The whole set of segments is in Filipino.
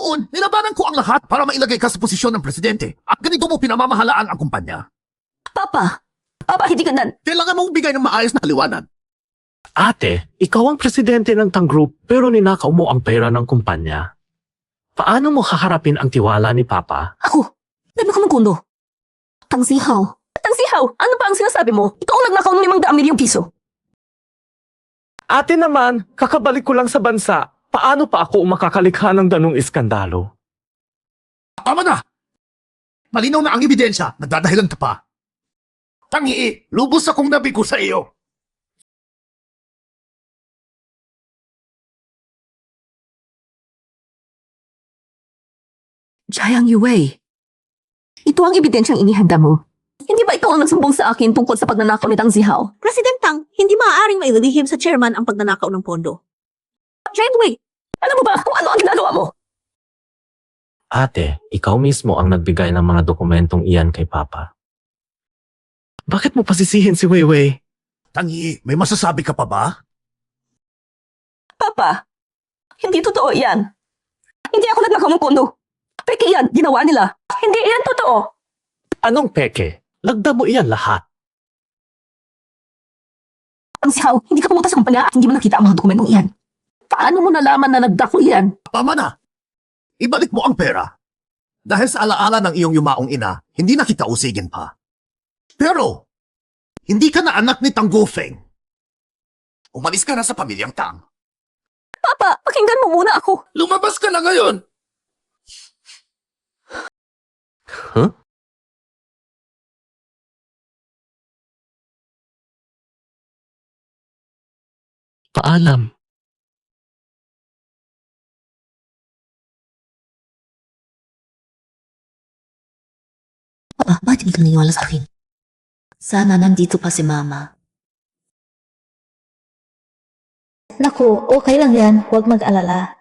Noon, nilabanan ko ang lahat para mailagay ka sa posisyon ng presidente. At ganito mo pinamamahalaan ang kumpanya. Papa, hindi ganun. Kailangan mong bigay ng maayos na kaliwanag. Ate, ikaw ang presidente ng Tang Group pero ninakaw mo ang pera ng kumpanya. Paano mo haharapin ang tiwala ni Papa? Ako, labi ko ng kondo. Tangsihaw, ano ba ang sinasabi mo? Ikaw ang nagnakaw ng 500 milyong piso. Ate naman, kakabalik ko lang sa bansa. Paano pa ako makakalikha ng ganong iskandalo? Tama na! Malinaw na ang ebidensya, nagdadahilan ka pa. Tangi, lubos akong nabigo sa iyo. Jiang Yue, ito ang ebidensyang inihanda mo. Hindi ba ikaw ang nagsumbong sa akin tungkol sa pagnanakaw ni Tang Zihao? President Tang, hindi maaaring maililihim sa chairman ang pagnanakaw ng pondo. Jiang Yue, alam mo ba kung ano ang ginagawa mo? Ate, ikaw mismo ang nagbigay ng mga dokumentong iyan kay Papa. Bakit mo pasisihin si Weiwei? Tangi, may masasabi ka pa ba? Papa, hindi totoo yan. Hindi ako nagnakaw ng pondo. Peke yan, ginawa nila. Hindi yan totoo. Anong peke? Lagda mo iyan lahat. Tang Zihao, hindi ka pumunta sa kumpanya at hindi mo nakita ang mga dokumentong iyan. Paano mo nalaman na nagdako yan? Tama na. Ibalik mo ang pera. Dahil sa alaala ng iyong yumaong ina, hindi na kita usigin pa. Pero, hindi ka na anak ni Tang Gofeng. Umalis ka na sa pamilyang Tang. Papa, pakinggan mo muna ako. Lumabas ka na ngayon! Huh? Paalam. Papa, bakit hindi ka naniwala sa akin? Sana nandito pa si Mama. Naku, okay lang yan. Huwag mag-alala.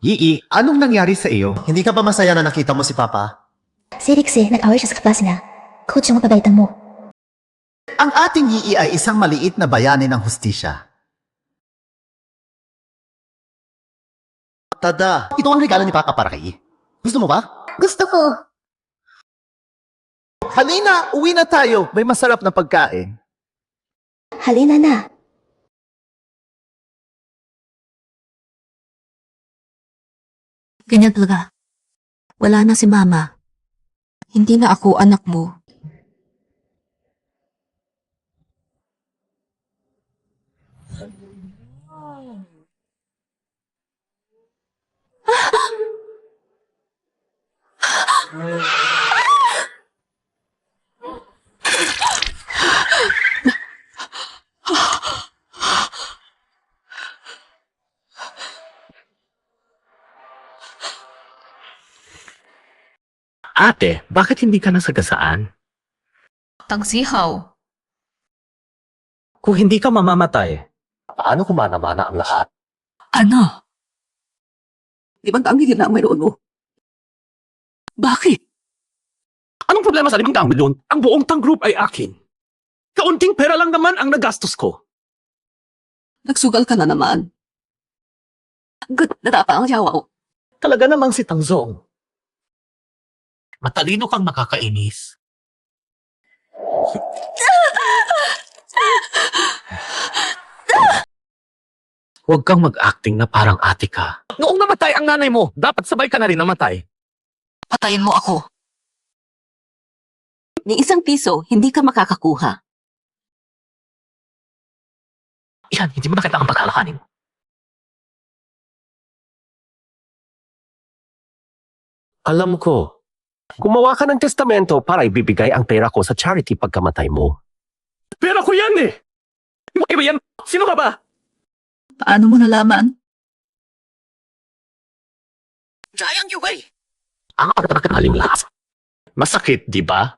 Yii, anong nangyari sa iyo? Hindi ka ba masaya na nakita mo si Papa? Si Rixie, nag-away siya sa kaklase niya. Coach yung mapabaitan mo. Ang ating Yii ay isang maliit na bayani ng hustisya. Tada, ito ang regalo ni Papa para kay Yii. Gusto mo ba? Gusto ko. Halina, uwi na tayo. May masarap na pagkain. Halina na. Ganyan talaga. Wala na si Mama. Hindi na ako anak mo. Ate, bakit hindi ka nasagasaan? Tang Zihao, Kung hindi ka mamamatay, paano kumana-mana ang lahat? Ano? Di ba ang higit na ang mayroon mo? Bakit? Anong problema sa 500 milyon? Ang buong Tang Group ay akin. Kaunting pera lang naman ang nagastos ko. Nagsugal ka na naman. Good, natapa ang jawa ko. Talaga namang si Tang Zong. Matalino kang nakakainis. Huwag kang mag-acting na parang ate ka. Noong namatay ang nanay mo, dapat sabay ka na rin namatay. Patayin mo ako. Ni isang piso, hindi ka makakakuha. Yan, hindi mo na kailangan paghalakanin. Alam ko, gumawa ka ng testamento para ibibigay ang pera ko sa charity pagkamatay mo. Pera ko yan eh! Hindi mo iba yan! Sino ka ba? Paano mo nalaman? Jiang Yue! Ang pagkakakaling lakas. Masakit, di ba?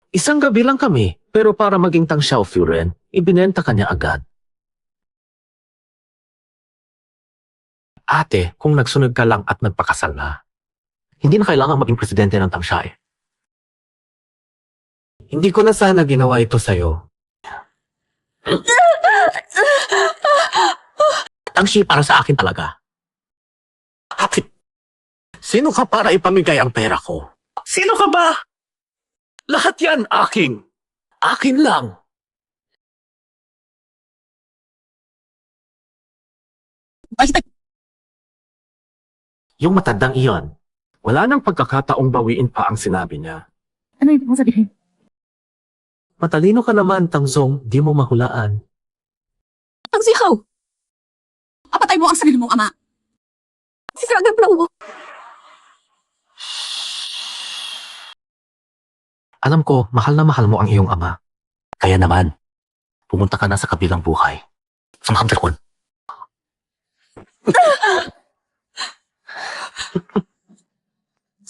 Isang gabi lang kami, pero para maging Tang Xiaofuren, ibinenta kanya agad. Ate, kung nagsunod ka lang at nagpakasal na, hindi na kailangan maging presidente ng Tang Xia. Hindi ko na sana ginawa ito sa'yo. Tangsi para sa akin talaga. Bakit? Sino ka para ipamigay ang pera ko? Sino ka ba? Lahat yan aking. Akin lang. Yung matandang iyon, wala nang pagkakataong bawiin pa ang sinabi niya. Ano yung sabihin? Matalino ka naman, Tangzong, di mo mahulaan. Tang Zihaw! Apatay mo ang sarili mong ama. Si Dragon Blow! Alam ko, mahal na mahal mo ang iyong ama. Kaya naman, pumunta ka na sa kabilang buhay. Sa mga dragon.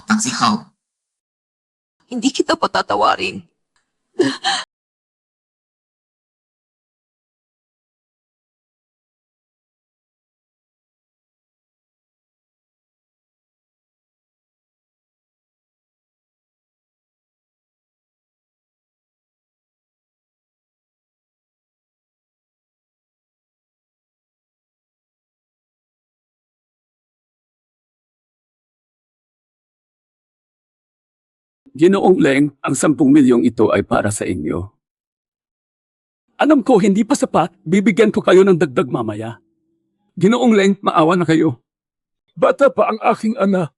Tang Zihaw, hindi kita patatawarin. Ginoong Leng, ang 10 milyong ito ay para sa inyo. Alam ko hindi pa sapat, bibigyan ko kayo ng dagdag mamaya. Ginoong Leng, maawa na kayo. Bata pa ang aking anak.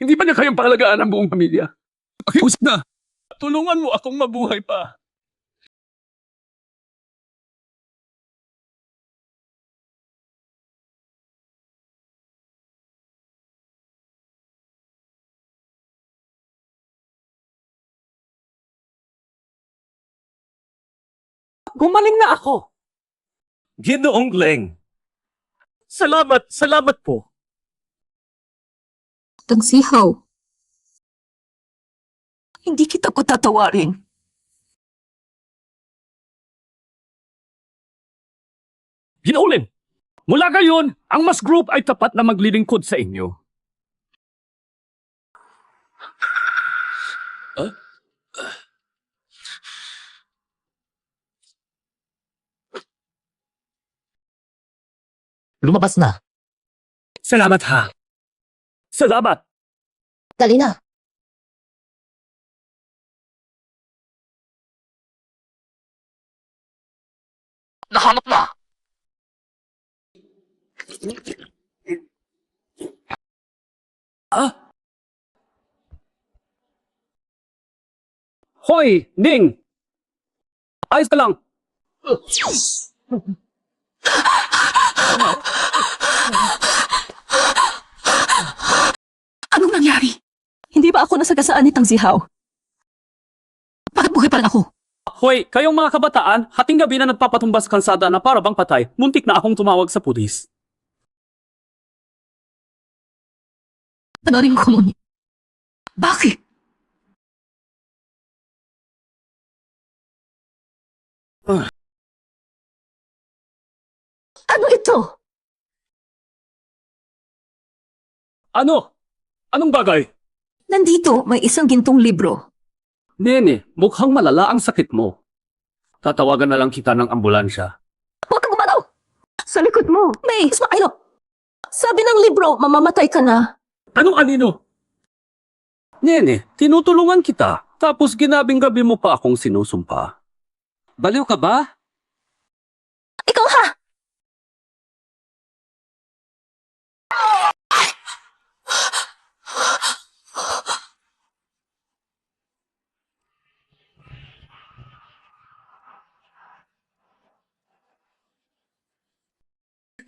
Hindi ba niya kayang pangalagaan ang buong pamilya? Pakiusap na! Tulungan mo akong mabuhay pa. Gumaling na ako. Ginoong Leng. Salamat po. Tang Zihaw, hindi kita patatawarin. Ginoong Leng, mula ngayon, ang Mas Group ay tapat na maglilingkod sa inyo. Lumabas na. Salamat ha. Salamat. Dali na. Nahanap na. Hoy, Ning! Ayos ka lang. Anong nangyari? Hindi ba ako nasagasaan ni Tang Zihaw? Bakit buhay pa rin ako? Hoy, kayong mga kabataan, hating gabi na nagpapatumbas kalsada na para bang patay, muntik na akong tumawag sa pulis. Panarin ko muna. Bakit? Ano ito? Ano? Anong bagay? Nandito may isang gintong libro. Nene, mukhang malala ang sakit mo. Tatawagan na lang kita ng ambulansya. Huwag kang gumalaw! Sa likod mo, may Ismailo! Sabi ng libro, mamamatay ka na. Anong anino? Nene, tinutulungan kita, tapos ginabing gabi mo pa akong sinusumpa. Baliw ka ba? Ikaw ha!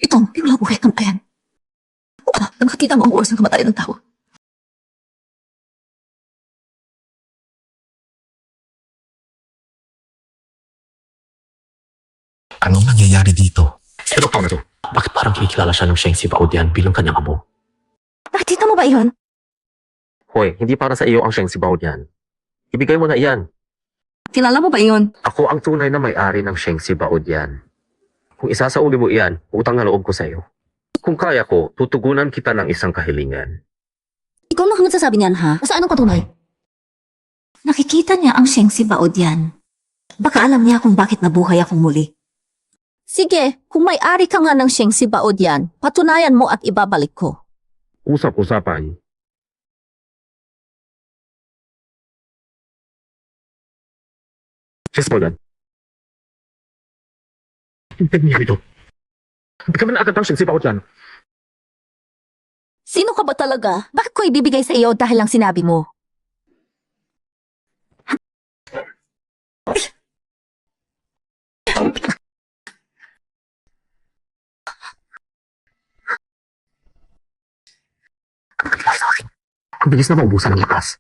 Itong pinabuhay ng bayan. Nang makita mo ang oras ng kamatayan ng tao. Anong nangyayari dito? Sino pa to? Bakit parang kikilala siya ng Sheng Sibaodian bilang kanyang amo? Nakita mo ba iyon? Hoy, hindi para sa iyo ang Sheng Sibaodian. Ibigay mo na iyan. Kilala mo ba iyon? Ako ang tunay na may-ari ng Sheng Sibaodian. Kung isasauli mo iyan, utang na loob ko sa iyo. Kung kaya ko, tutugunan kita ng isang kahilingan. Ikaw na nagsasabi niyan, ha? Saan ang patunay? Nakikita niya ang Sheng Sibaodian. Baka alam niya kung bakit nabuhay akong muli. Sige, kung may-ari ka nga ng siyang si Baod yan, patunayan mo at ibabalik ko. Usap-usapan. Sis Morgan. Hindi niya ito. Hindi ka man agad ang sinsipa ko dyan. Sino ka ba talaga? Bakit ko ibibigay sa iyo dahil lang sinabi mo? Ang bilis na maubusan ng lakas.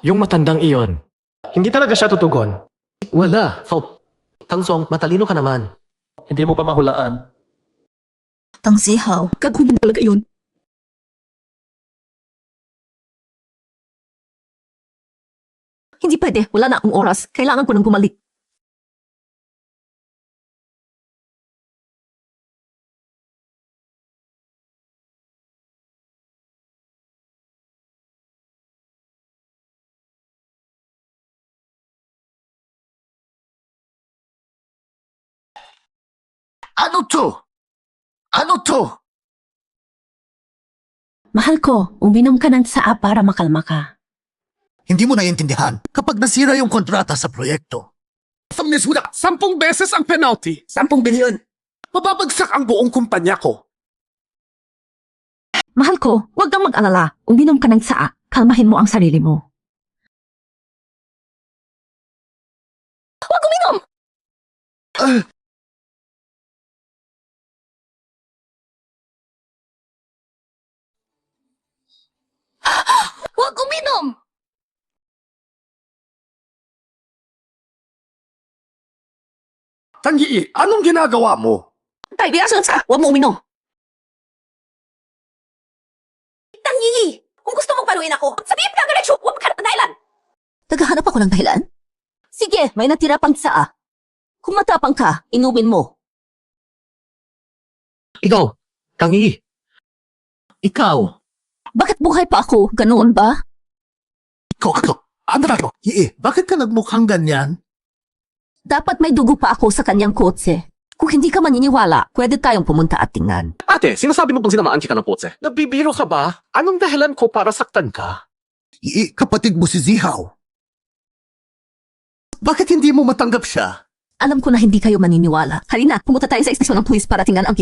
Yung matandang iyon, hindi talaga siya tutugon. Wala. Tangsong, matalino ka naman. Hindi mo pa mahulaan. Tangsihaw. Gagawin talaga yun. Hindi pwede. Wala na akong oras. Kailangan ko nang bumalik. Ano to? Ano to? Mahal ko, uminom ka ng tsaa para makalma ka. Hindi mo naiintindihan kapag nasira yung kontrata sa proyekto. Famnes wala 10 beses ang penalty. 10 bilyon. Mababagsak ang buong kumpanya ko. Mahal ko, huwag kang mag-alala. Uminom ka ng tsaa. Kalmahin mo ang sarili mo. Huwag uminom! Huwag uminom! Tangi, anong ginagawa mo? Tay, biyasan sa! Huwag mo uminom! Tangi! Kung gusto mong paluin ako, sabihin mo na diretso! Huwag maghanap ng dahilan! Naghahanap ako ng dahilan? Sige, may natira pang tsaa. Kung matapang ka, inumin mo. Ikaw, Tangi. Ikaw. Bakit buhay pa ako? Ganoon ba? Ano na to? Bakit ka nagmukhang ganyan? Dapat may dugo pa ako sa kanyang kotse. Kung hindi ka maniniwala, pwede tayong pumunta at tingnan. Ate, sinasabi mo bang sinamaan kita ng kotse? Nabibiro ka ba? Anong dahilan ko para saktan ka? Kapatid mo si Zihaw. Bakit hindi mo matanggap siya? Alam ko na hindi kayo maniniwala. Halina, pumunta tayo sa istasyon ng pulis para tingnan ang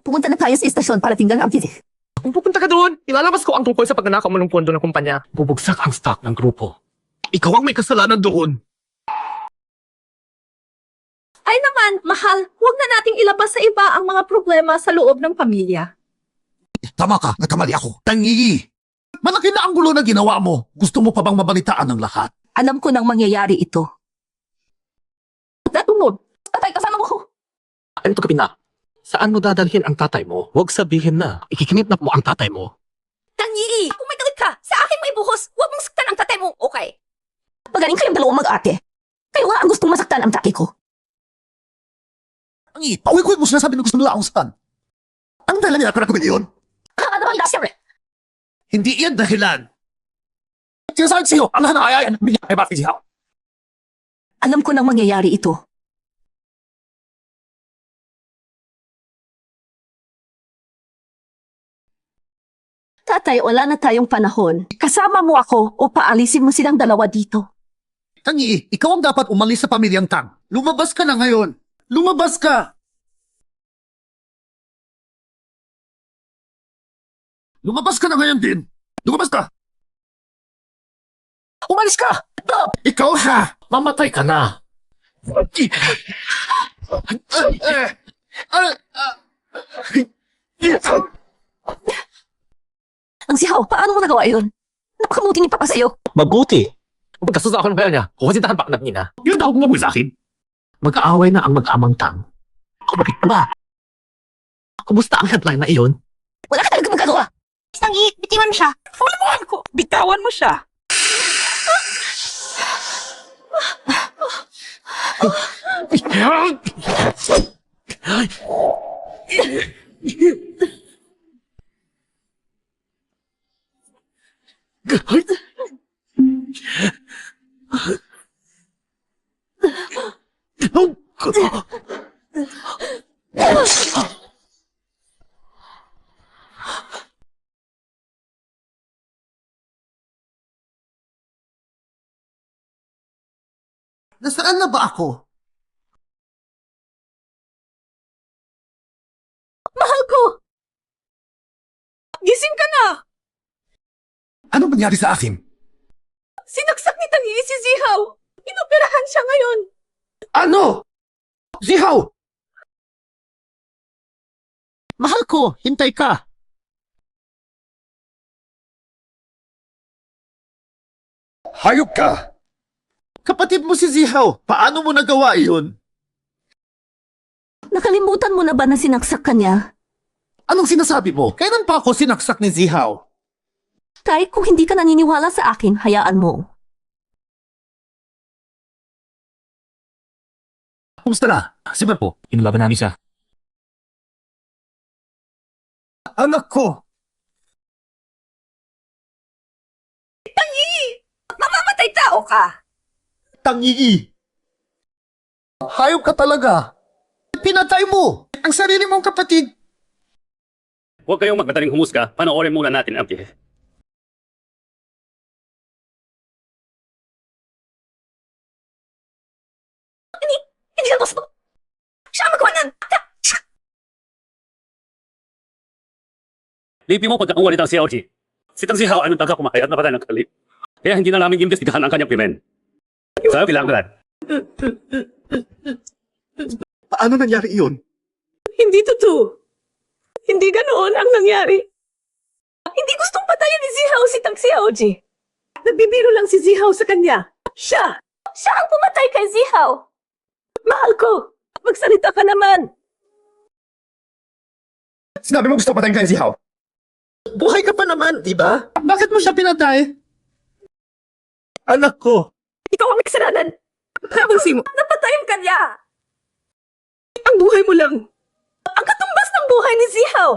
Pumunta na tayo sa istasyon para tingnan ang Kung pupunta ka doon, ilalabas ko ang tungkol sa pagnanakaw mo ng pondo ng kumpanya. Bubugsak ang stock ng grupo. Ikaw ang may kasalanan doon. Ay naman, mahal, huwag na nating ilabas sa iba ang mga problema sa loob ng pamilya. Tama ka, nagkamali ako. Tangi! Malaki na ang gulo na ginawa mo. Gusto mo pa bang mabalitaan ng lahat? Alam ko nang mangyayari ito. Natunod. Tatay, kasama mo ko. Ano to, Kapina? Saan mo dadalhin ang tatay mo? Huwag sabihin na. Ikikinidnap mo ang tatay mo. Tangi! Kung may galit ka, sa akin may buhos. Huwag mong saktan ang tatay mo, okay? Magaling kayong dalawang mag-ate. Kayo nga ang gustong masaktan ang tatay ko. Tangi, pauwi-kuwi mo sinasabi na gusto mo laang saan. Ang dahilan niya para gawin yun? Kakadamang dasir! Hindi iyan dahilan. Sinasabi sa'yo, ang lahat ng ayayan, bigyan kay Bakit Zihaw. Alam ko nang mangyayari ito. Tatay, wala na tayong panahon. Kasama mo ako o paalisin mo silang dalawa dito. Tangi, ikaw ang dapat umalis sa pamilyang Tang. Lumabas ka na ngayon. Lumabas ka! Lumabas ka na ngayon din. Lumabas ka! Umalis ka! Ikaw ha! Mamatay ka na! Ang sihaw, paano mo nagawa yun? Napakamuti ni Papa sa'yo. Mabuti! Pagkasusa ako ng kaya niya, kukusitahan pa anak niya na. Yun daw kung sa akin. Mag-aaway na ang mag-amang Tang. Bakit ba? Kumusta ang headline na iyon? Wala ka talaga magagawa. Tangi, bitiwan mo siya. Bitawan mo siya. Nasaan na ba ako? Mahal ko! Gising ka na! Anong nangyari sa akin? Sinaksak ni Tangi si Zihaw! Inoperahan siya ngayon! Ano? Zihaw! Mahal ko, hintay ka. Hayop ka! Kapatid mo si Zihaw, paano mo nagawa iyon? Nakalimutan mo na ba na sinaksak ka niya? Anong sinasabi mo? Kailan pa ako sinaksak ni Zihaw? Tay, kung hindi ka naniniwala sa akin, hayaan mo. Kumusta na? Si po. Inulaban namin siya. Anak ko! Mamamatay tao ka! Tangi! Hayop ka talaga! Pinatay mo! Ang sarili mong kapatid! Huwag kayong magmadaling humusga. Panoorin muna natin ang pihe. Hindi lang gusto! Siya ang magawa nan! Lipin mo pagkakuha ni Tang Xiaoji. Si Tang Xiao ay nagtaga kumahayat na patay ng kalip. Kaya hindi na namin imbestigahan ang kanyang krimen. Sa kailangan. Paano nangyari iyon? Hindi totoo. Hindi ganoon ang nangyari. Hindi gustong patayan ni Zihaw si Tang Xiaoji. Nagbibiro lang si Zihaw sa kanya. Siya! Siya ang pumatay kay Zihaw! Mahal ko! Magsalita ka naman! Sinabi mo gusto patayin ka ni Zihaw? Buhay ka pa naman, di ba? Bakit mo siya pinatay? Anak ko! Ikaw ang may kasalanan! Habang mo, napatay ang kanya! Ang buhay mo lang! Ang katumbas ng buhay ni Zihaw!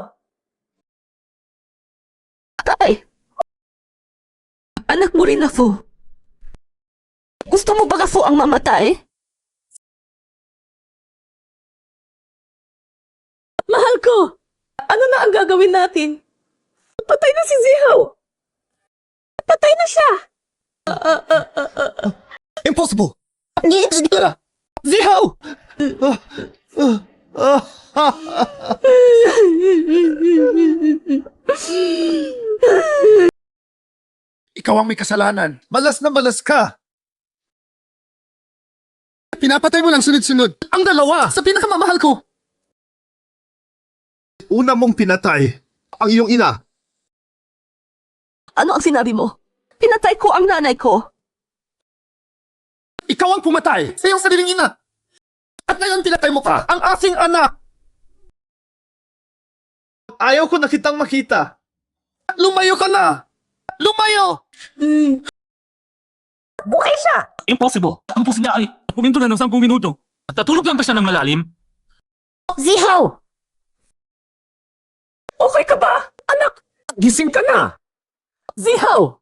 Tay! Anak mo rin ako. Gusto mo ba ako ang mamatay? Mahal ko! Ano na ang gagawin natin? Patay na si Zihaw! Patay na siya! Impossible! Zihaw! Ikaw ang may kasalanan. Malas na malas ka. Pinapatay mo lang sunod-sunod. Ang dalawa sa pinakamamahal ko. Una mong pinatay ang iyong ina. Ano ang sinabi mo? Pinatay ko ang nanay ko. Ikaw ang pumatay sa iyong sariling ina. At ngayon pinatay mo pa ang aking anak. Ayaw ko na kitang makita. Lumayo ka na! Lumayo! Buhay siya! Impossible. Ang puso niya ay huminto na ng 10 minuto. Natulog lang ba siya ng malalim? Zihaw! Okay ka ba? Anak! Gising ka na! Zihaw!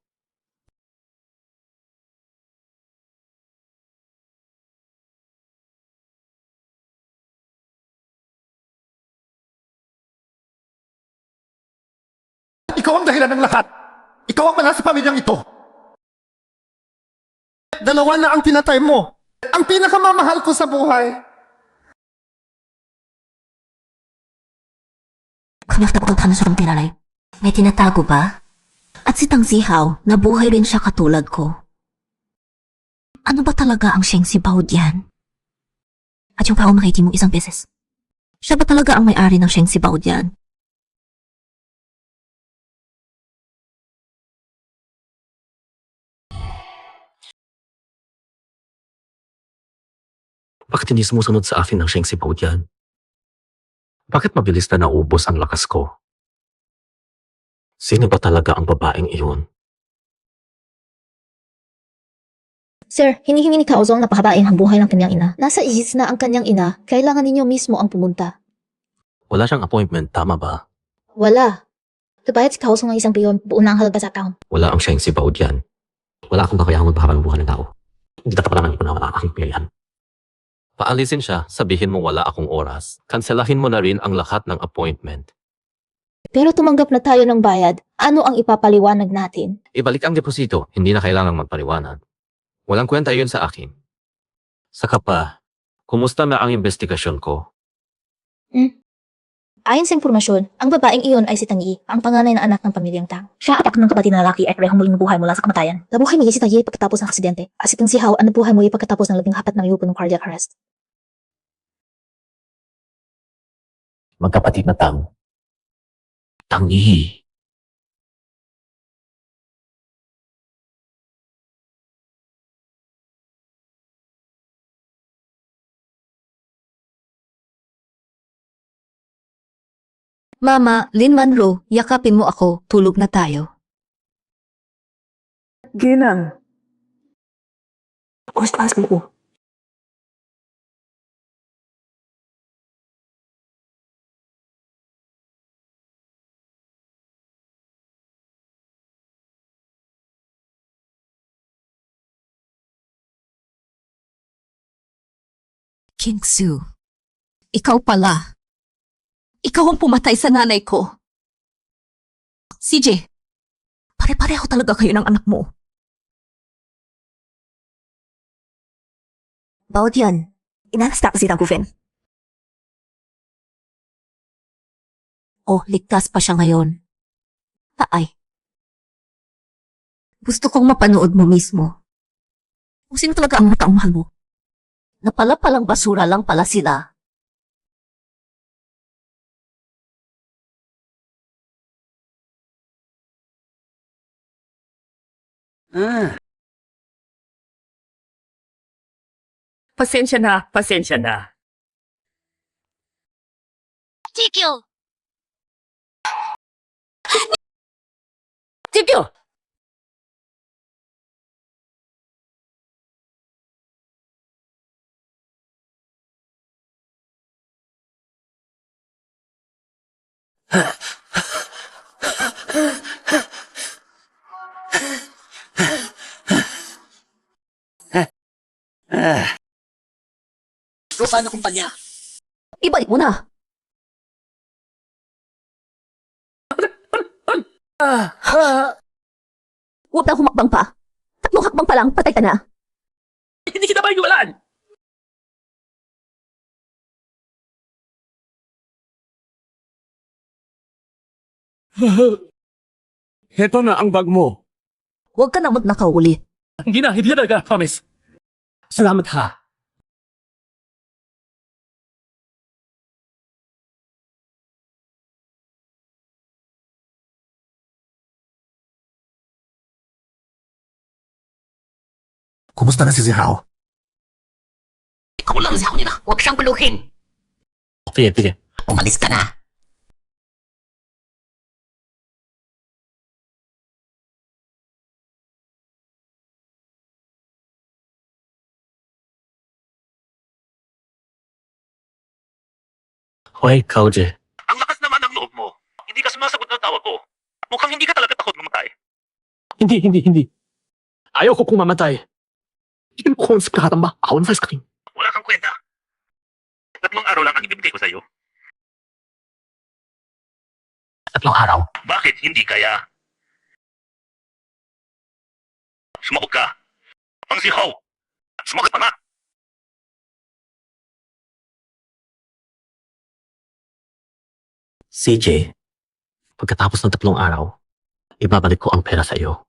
Ikaw ang dahilan ng lahat. Ikaw ang mala sa pamilyang ito. Dalawa na ang pinatay mo. Ang pinakamamahal ko sa buhay. Kanyang tapagtan sa pinalay. May tinatago ba? At si Tang Zihaw, nabuhay rin siya katulad ko. Ano ba talaga ang Sheng Sibao diyan? At yung kaong nakiti mo isang beses. Siya ba talaga ang may-ari ng Sheng Sibao diyan? Bakit hindi sumusunod sa akin ng Sheng Sibao diyan? Bakit mabilis na naubos ang lakas ko? Sino ba talaga ang babaeng iyon? Sir, hinihingi ni Kaozong na pahabain ang buhay ng kanyang ina. Nasa ihis na ang kanyang ina, kailangan ninyo mismo ang pumunta. Wala siyang appointment, tama ba? Wala. Lubayad si Kaozong ng isang piyon, buo na ang halaga sa taon. Wala ang Sheng si Bao Dian. Wala akong kakayahang magpahaba ng buhay ng tao. Hindi tatapalan ng ipon na wala ang aking pilihan. Paalisin siya, sabihin mo wala akong oras. Kanselahin mo na rin ang lahat ng appointment. Pero tumanggap na tayo ng bayad, ano ang ipapaliwanag natin? Ibalik ang deposito, hindi na kailangang magpaliwanag. Walang kwenta yun sa akin. Saka pa, kumusta na ang investigasyon ko? Ayon sa impormasyon, ang babaeng iyon ay si Tangi, ang panganay na anak ng pamilyang Tang. Siya at ng kapatid na lalaki ay parehong muling nabuhay mula sa kamatayan. Nabuhay muli si Tangi pagkatapos ng aksidente, at si Tang Xiao ang nabuhay muli pagkatapos ng 14 na minuto ng cardiac arrest. Magkapatid na Tang. Tangi. Mama, Lin Manro, yakapin mo ako. Tulog na tayo. Ginang, Oras mo. King Su, ikaw pala. Ikaw ang pumatay sa nanay ko. CJ, pare-pareho talaga kayo ng anak mo. Bao Dian, inalasta ko si Tang Gufen. Oh, ligtas pa siya ngayon. Taay. Gusto kong mapanood mo mismo. Kung sino talaga ang taong mahal mo. Napala-palang basura lang pala sila. pasensya na, pasensya na. Tikyo! Tipyo! So, paano kumpanya? Ibalik mo na. Huwag na humakbang pa. 3 hakbang pa lang, patay ka na. Hindi kita maiwalan! Heto na ang bag mo. Huwag ka na magnakaw ulit. Hindi na talaga, promise. Salamat ha. Kumusta na si Zihao? Ikaw lang sa nila. Huwag siyang puluhin. Sige. Umalis ka na. Hoy, Kauje. Ang lakas naman ng loob mo. Hindi ka sumasagot ng tawag ko. Mukhang hindi ka talaga takot mamatay. Hindi. Ayaw ko kung mamatay. Hindi ko kung sakatan ba? Ako na sa screen. Wala kang kwenta. 3 araw lang ang ibibigay ko sa'yo. 3 araw. Bakit hindi kaya? Sumagot ka. Ang si Ho. Sumagot pa nga. CJ, pagkatapos ng 3 araw, ibabalik ko ang pera sa iyo.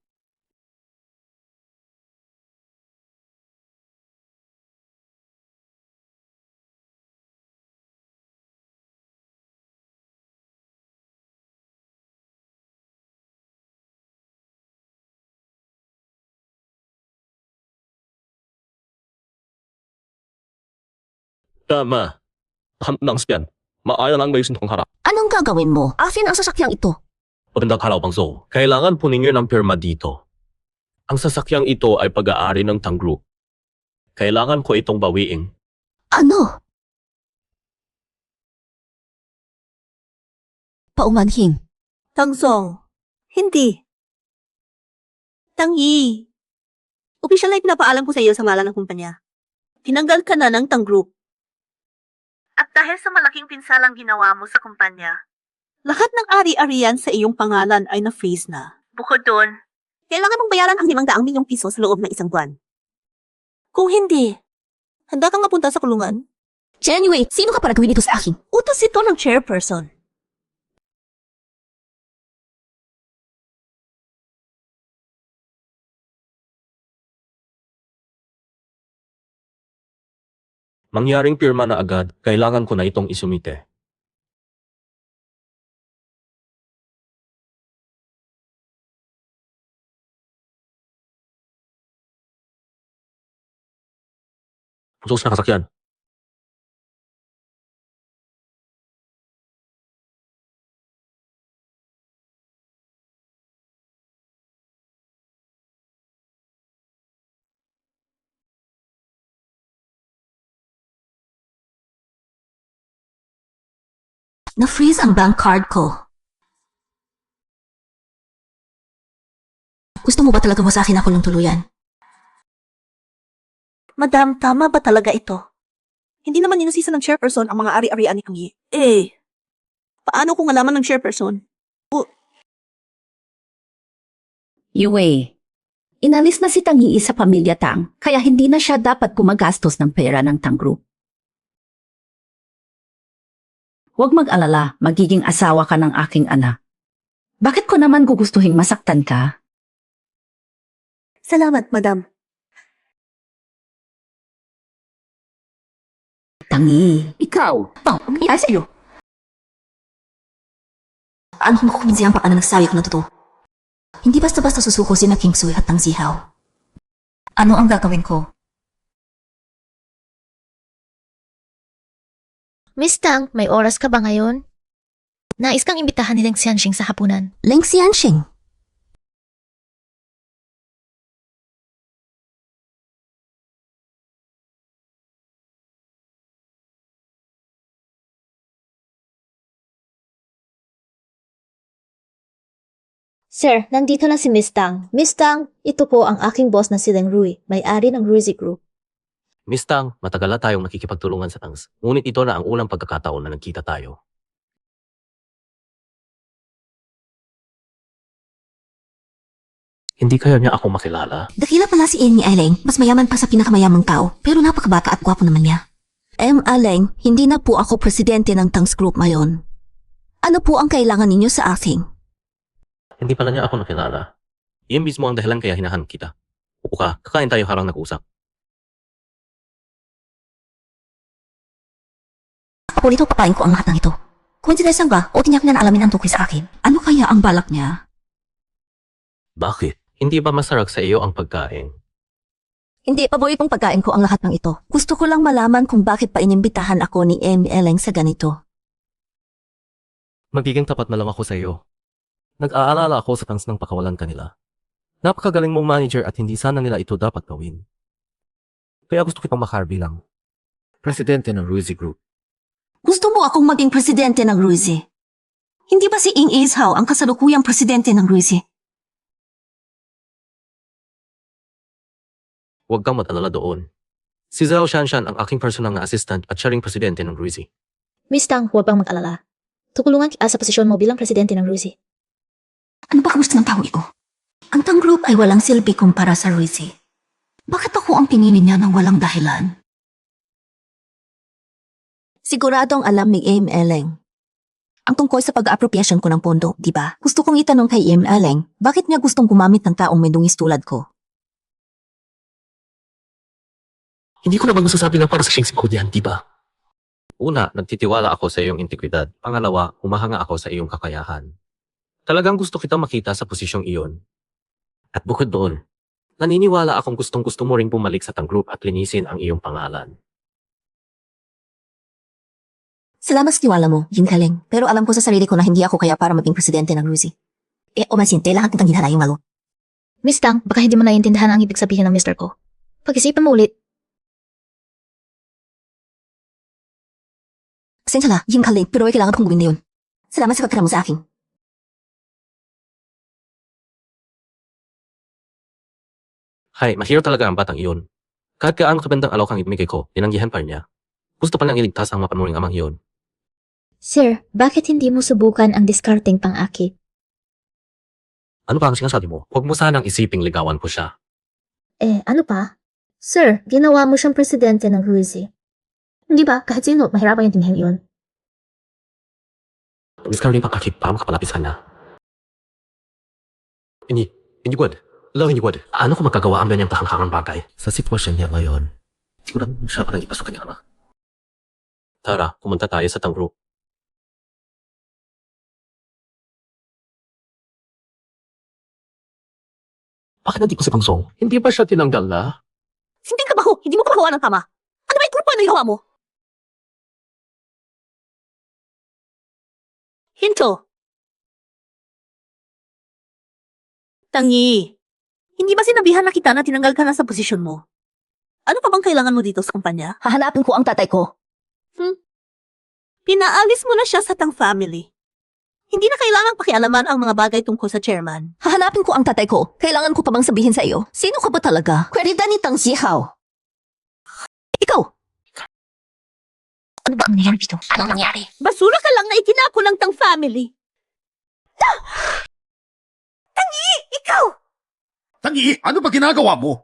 Tama. Handang yan. Maaya lang may sintong harap. Anong gagawin mo? Asin ang sasakyang ito. Magandang araw, Bangso. Kailangan punin niyo ng pirma dito. Ang sasakyang ito ay pag-aari ng Tang Group. Kailangan ko itong bawiin. Ano? Paumanhin. Tangsong. Hindi. Tangyi. Official na ipinapaalam ko sa iyo sa ngalan ng kumpanya. Tinanggal ka na ng Tang Group. At dahil sa malaking pinsalang ginawa mo sa kumpanya, lahat ng ari-arian sa iyong pangalan ay na-freeze na. Bukod doon, kailangan mong bayaran ang 500 milyong piso sa loob ng isang buwan. Kung hindi, handa kang mapunta sa kulungan. Anyway, sino ka para gawin ito sa akin? Utos ito ng chairperson. Mangyaring pirma na agad, kailangan ko na itong isumite. Pusos na kasakyan. Na-freeze ang bank card ko. Gusto mo ba talaga masakin ako ng tuluyan? Madam, tama ba talaga ito? Hindi naman inusisa ng chairperson ang mga ari-arian ni Tangyi. Paano kung alaman ng chairperson? Yue, inalis na si Tangyi sa pamilya Tang, kaya hindi na siya dapat gumagastos ng pera ng Tang Group. Huwag mag-alala, magiging asawa ka ng aking anak. Bakit ko naman gugustuhin masaktan ka? Salamat, madam. Tangyi, Ikaw! ay sa'yo. Ano kung kukuminsi ang pakana nagsabi ko na totoo? Hindi basta-basta susuko si na King Sui at Tang Zihaw. Ano ang gagawin ko? Miss Tang, may oras ka ba ngayon? Nais kang imbitahan ni Leng Xianxing sa hapunan. Leng Xianxing. Sir, nandito na si Miss Tang. Miss Tang, ito po ang aking boss na si Leng Rui, may-ari ng Ruizy Group. Miss Tang, matagal na tayong nakikipagtulungan sa Tangs. Ngunit ito na ang unang pagkakataon na nagkita tayo. Hindi kaya niya ako makilala? Dakila pala si Amy Aleng, mas mayaman pa sa pinakamayamang tao, pero napakabata at gwapo naman niya. Aleng, hindi na po ako presidente ng Tangs Group ngayon. Ano po ang kailangan ninyo sa akin? Hindi pala niya ako nakilala. Iyan mismo ang dahilan kaya hinahanap kita. Upo ka, kakain tayo harang nag-usap. Ako nito papain ko ang lahat ng ito. Coincidence ba o tiyak niya na alamin ang tungkol sa akin? Ano kaya ang balak niya? Bakit? Hindi ba masarap sa iyo ang pagkain? Hindi, paboritong pagkain ko ang lahat ng ito. Gusto ko lang malaman kung bakit pa inimbitahan ako ni Amy Aleng sa ganito. Magiging tapat na lang ako sa iyo. Nag-aalala ako sa Tangs ng pakawalan kanila. Napakagaling mong manager at hindi sana nila ito dapat gawin. Kaya gusto kitang makarbilang presidente ng Ruizy Group. Gusto mo akong maging presidente ng Ruizy? Hindi ba si Ing Ishao ang kasalukuyang presidente ng Ruizy? Huwag kang mag-alala doon. Si Zhao Shanshan ang aking personal na assistant at siya ring presidente ng Ruizy. Miss Tang, huwag bang mag-alala. Tutulungan kita sa posisyon mo bilang presidente ng Ruizy. Ano ba gusto ng tao ito? Ang Tang Group ay walang silbi kumpara sa Ruizy. Bakit ako ang pinili niya ng walang dahilan? Siguradong alam ni Amy Aleng ang tungkol sa pag-appropriation ko ng pondo, di ba? Gusto kong itanong kay Amy Aleng, bakit niya gustong gumamit ng taong may dungis tulad ko? Hindi ko naman masasabi na para sa Sheng Sipod yan, di ba? Una, nagtitiwala ako sa iyong integridad. Pangalawa, humahanga ako sa iyong kakayahan. Talagang gusto kitang makita sa posisyong iyon. At bukod doon, naniniwala akong gustong-gusto mo ring bumalik sa Tang Group at linisin ang iyong pangalan. Salamat sa tiwala mo, Jim Kaleng. Pero alam ko sa sarili ko na hindi ako kaya para maging presidente ng Ruizy. Omansinte, lahat kitang ginhala yung malo. Miss Tang, baka hindi mo naiintindihan ang ibig sabihin ng Mr. ko. Pag-isipan mo ulit. Pasensya na, yung kalate, pero ay kailangan kong gawin na yun. Salamat sa pagkaramo sa akin. Hay, mahirap talaga ang batang iyon. Kahit gaano kabandang alaw kang ibigay ko, tinanggihan pa rin niya. Gusto pa niyang iligtas ang mapanuring amang iyon. Sir, bakit hindi mo subukan ang discarding pang-akit? Ano pa ang sinasabi mo? Huwag mo sanang isiping ligawan ko siya. Ano pa? Sir, ginawa mo siyang presidente ng Ruizy. Hindi ba, kahit sino, mahirapan yung tingin yun. Discarding pang-akit para makapalapit sa kanya. Hindi good. Hindi good. Ano kung magkagawa ang ganyang kahanghangang bagay? Sa sitwasyon niya ngayon, sigurado siya parang ipasok kanya ama. Tara, pumunta tayo sa tang group. Bakit nandito si Pangsong? Hindi ba siya tinanggal na? Sinting ka ba ho? Hindi mo pa magawa ng tama. Ano ba yung grupo na gawa mo? Hinto. Tangi, hindi ba sinabihan na kita na tinanggal ka na sa posisyon mo? Ano pa bang kailangan mo dito sa kumpanya? Hahanapin ko ang tatay ko. Pinaalis mo na siya sa Tang family. Hindi na kailangang pakialaman ang mga bagay tungkol sa chairman. Hahanapin ko ang tatay ko. Kailangan ko pa bang sabihin sa iyo? Sino ka ba talaga? Kwenta ni Tang Zihaw. Ikaw! Ano ba ang nangyari dito? Anong nangyari? Basura ka lang na ikinako ng Tang family. Tangi! Ikaw! Tangi, ano ba ginagawa mo?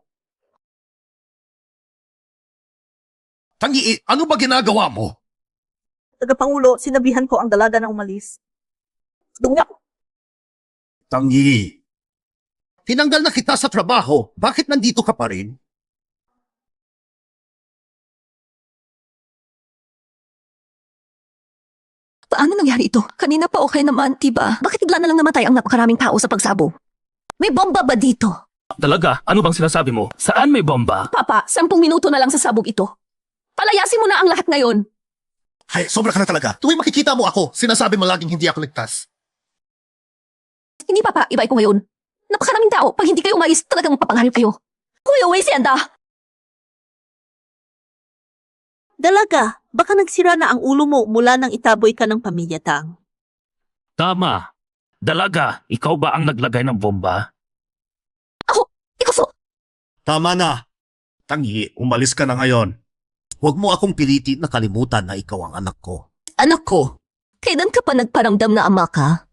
Tangi, ano ba ginagawa mo? Tagapangulo, sinabihan ko ang dalaga na umalis. Dunga! Tangi, tinanggal na kita sa trabaho. Bakit nandito ka pa rin? Paano nangyari ito? Kanina pa okay naman, diba? Bakit bigla na lang namatay ang napakaraming tao sa pagsabog? May bomba ba dito? Talaga? Ano bang sinasabi mo? Saan may bomba? Papa, 10 minuto na lang sa sabog ito. Palayasin mo na ang lahat ngayon. Hay, sobra ka na talaga. Tuwing makikita mo ako, sinasabi mo laging hindi ako ligtas. Hindi, Papa, iba ko ngayon. Napakaraming tao. Pag hindi kayo umayos, talagang mapapangarip kayo. Kuya, Wei-sianda! Dalaga, baka nagsira na ang ulo mo mula nang itaboy ka ng pamilya Tang. Tama. Dalaga, ikaw ba ang naglagay ng bomba? Ikaw so, Tama na. Tangi, umalis ka na ngayon. Huwag mo akong pilitin na kalimutan na ikaw ang anak ko. anak ko, kailan ka pa nagparamdam na ama ka?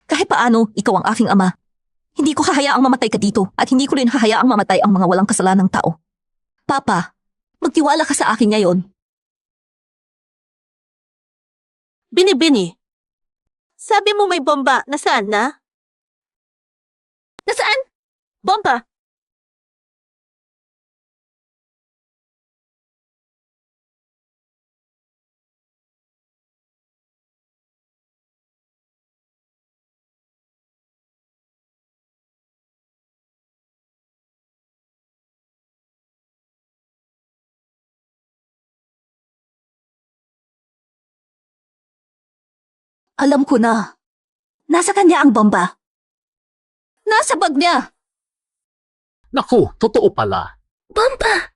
Kahit paano, ikaw ang aking ama. Hindi ko hahayaang mamatay ka dito at hindi ko rin hahayaang mamatay ang mga walang kasalanang tao. Papa, magtiwala ka sa akin ngayon. Bini-bini, sabi mo may bomba, nasaan na? Nasaan? Bomba! Alam ko na. Nasa kanya ang bomba. Nasa bag niya. Naku, totoo pala. Bomba!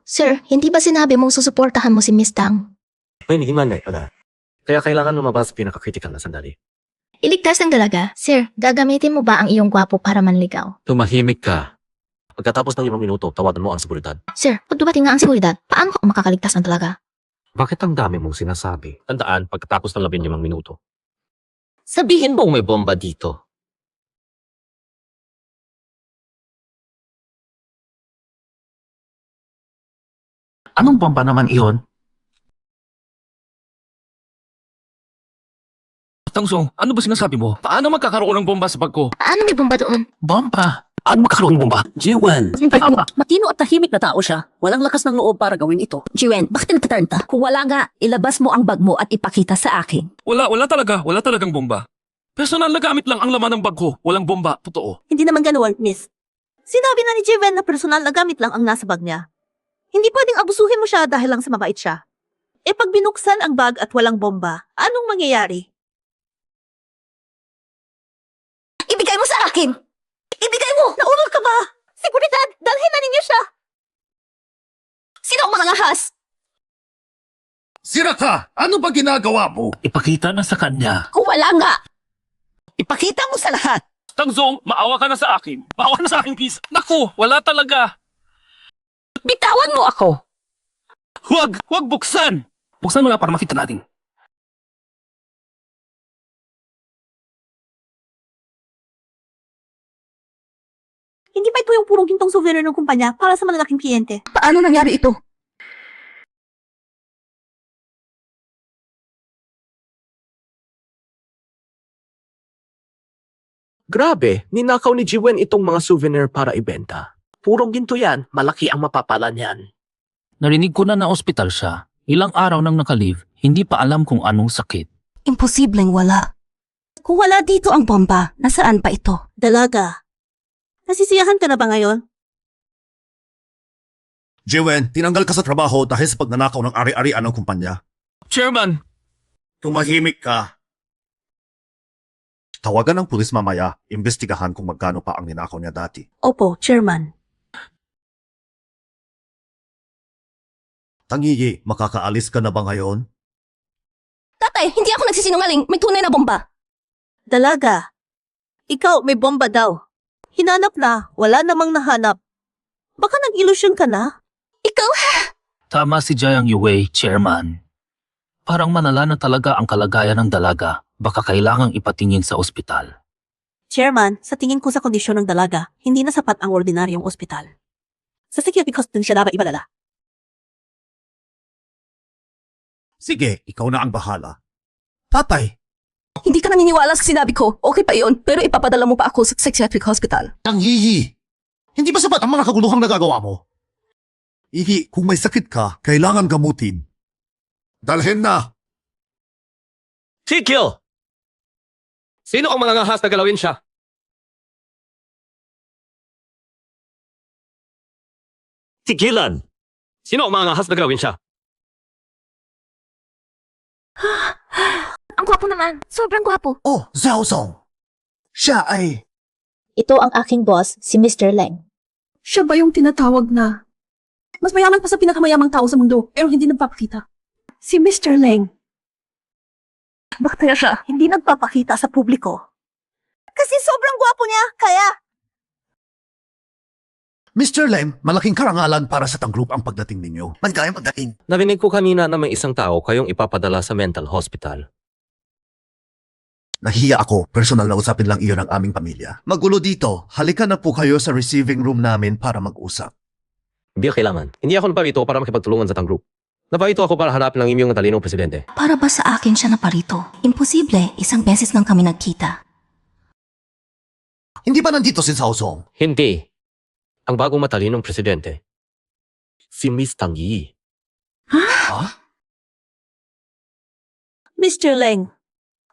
Sir, hindi ba sinabi mong susuportahan mo si Miss Tang? May hindi man na. Kaya kailangan lumabas pinaka-critical na sandali. Iligtas ng dalaga? Sir, gagamitin mo ba ang iyong gwapo para manligaw? Tumahimik ka. Pagkatapos ng 5 minuto, tawagan mo ang seguridad. Sir, pag dumating nga ang seguridad, paano ka makakaligtas ng dalaga? Bakit ang dami mong sinasabi? Tandaan, pagkatapos ng 15 minuto. Sabihin Kung may bomba dito, Anong bomba naman iyon? Tangsong, ano ba sinasabi mo? Paano magkakaroon ng bomba sa bag ko? Paano may bomba doon? Bomba? Ano magkakaroon ng bomba? Jiwan. Matino at tahimik na tao siya. Walang lakas ng loob para gawin ito. Jiwen, bakit nagtaturn ka? Kung wala nga, ilabas mo ang bag mo at ipakita sa akin. Wala talagang bomba. Personal na gamit lang ang laman ng bag ko. Walang bomba, totoo. Hindi naman ganoon, miss. Sinabi na ni Jiven na personal na gamit lang ang nasa bag niya. Hindi pwedeng abusuhin mo siya dahil lang sa mabait siya. E pag binuksan ang bag at walang bomba, anong mangyayari? Ibigay mo sa akin! Ibigay Naulol ka ba? Seguridad! Dalhin na ninyo siya! Sino ang mga ahas? Sira ka! Ano ba ginagawa mo? Ipakita na sa kanya. Kung wala nga! Ipakita mo sa lahat. Tangzong, maawa ka na sa akin. Maawa na sa akin, please. Naku, wala talaga. Bitawan mo ako! Huwag buksan. Buksan mo na para makita natin. Hindi pa ito yung purong gintong souvenir ng kumpanya para sa malalaking kliyente. Paano nangyari ito? Grabe, ninakaw ni Jiwen itong mga souvenir para ibenta. Puro ginto yan, malaki ang mapapala niyan. Narinig ko na na-ospital siya. Ilang araw nang nakalive, hindi pa alam kung anong sakit. Imposibleng wala. Kung wala dito ang bomba, nasaan pa ito? Dalaga. Nasisiyahan ka na ba ngayon? Jiwen, tinanggal ka sa trabaho dahil sa pagnanakaw ng ari-arian ng kumpanya. Chairman, Tumahimik ka. Tawagan ng pulis mamaya, imbestigahan kung magkano pa ang ninakaw niya dati. Opo, Chairman. Tangiyi, makakaalis ka na ba ngayon? Tatay, hindi ako nagsisinungaling. May tunay na bomba. Dalaga. Ikaw, may bomba daw. Hinanap na, wala namang nahanap. Baka nag-ilusyon ka na? Ikaw? Tama si Jayang Yue, chairman. Parang malala na talaga ang kalagayan ng dalaga. Baka kailangang ipatingin sa ospital. Chairman, sa tingin ko sa kondisyon ng dalaga, hindi na sapat ang ordinaryong ospital. Sa security cost din siya dapat ibalala. Sige, ikaw na ang bahala. Tatay, Hindi ka naniniwala sa sinabi ko. Okay pa iyon, pero ipapadala mo pa ako sa psychiatric hospital. Tangiyi! Hindi ba sapat ang mga kaguluhang nagagawa mo? Ihi, kung may sakit ka, kailangan gamutin. Dalhin na! Tigil! Sino ang mga ngahas na galawin siya? Tigilan! Sino ang mga ngahas na galawin siya? Ang gwapo naman. Sobrang gwapo. Oh, Zhao Song! Siya ay... Ito ang aking boss, si Mr. Leng. Siya ba yung tinatawag na mas mayaman pa sa pinakamayamang tao sa mundo pero hindi nagpapakita? Si Mr. Leng. Bakit kaya siya hindi nagpapakita sa publiko? Kasi sobrang gwapo niya, kaya... Mr. Lem, malaking karangalan para sa Tanggroup ang pagdating ninyo. Magkayang pagdating. Narinig ko kanina na may isang tao kayong ipapadala sa mental hospital. Nahiya ako, personal na usapin lang iyon ng aming pamilya. Magulo dito, halika na po kayo sa receiving room namin para mag-usap. Hindi kailangan. Hindi ako naparito para makipagtulungan sa Tanggroup. Naparito ako para hanapin ng imyong talinong presidente. Para ba sa akin siya naparito? Imposible, isang beses lang kami nagkita. Hindi ba nandito si Zhao Song? Hindi. Ang bagong matalinong presidente. Si Miss Tang Yi. Mr. Leng,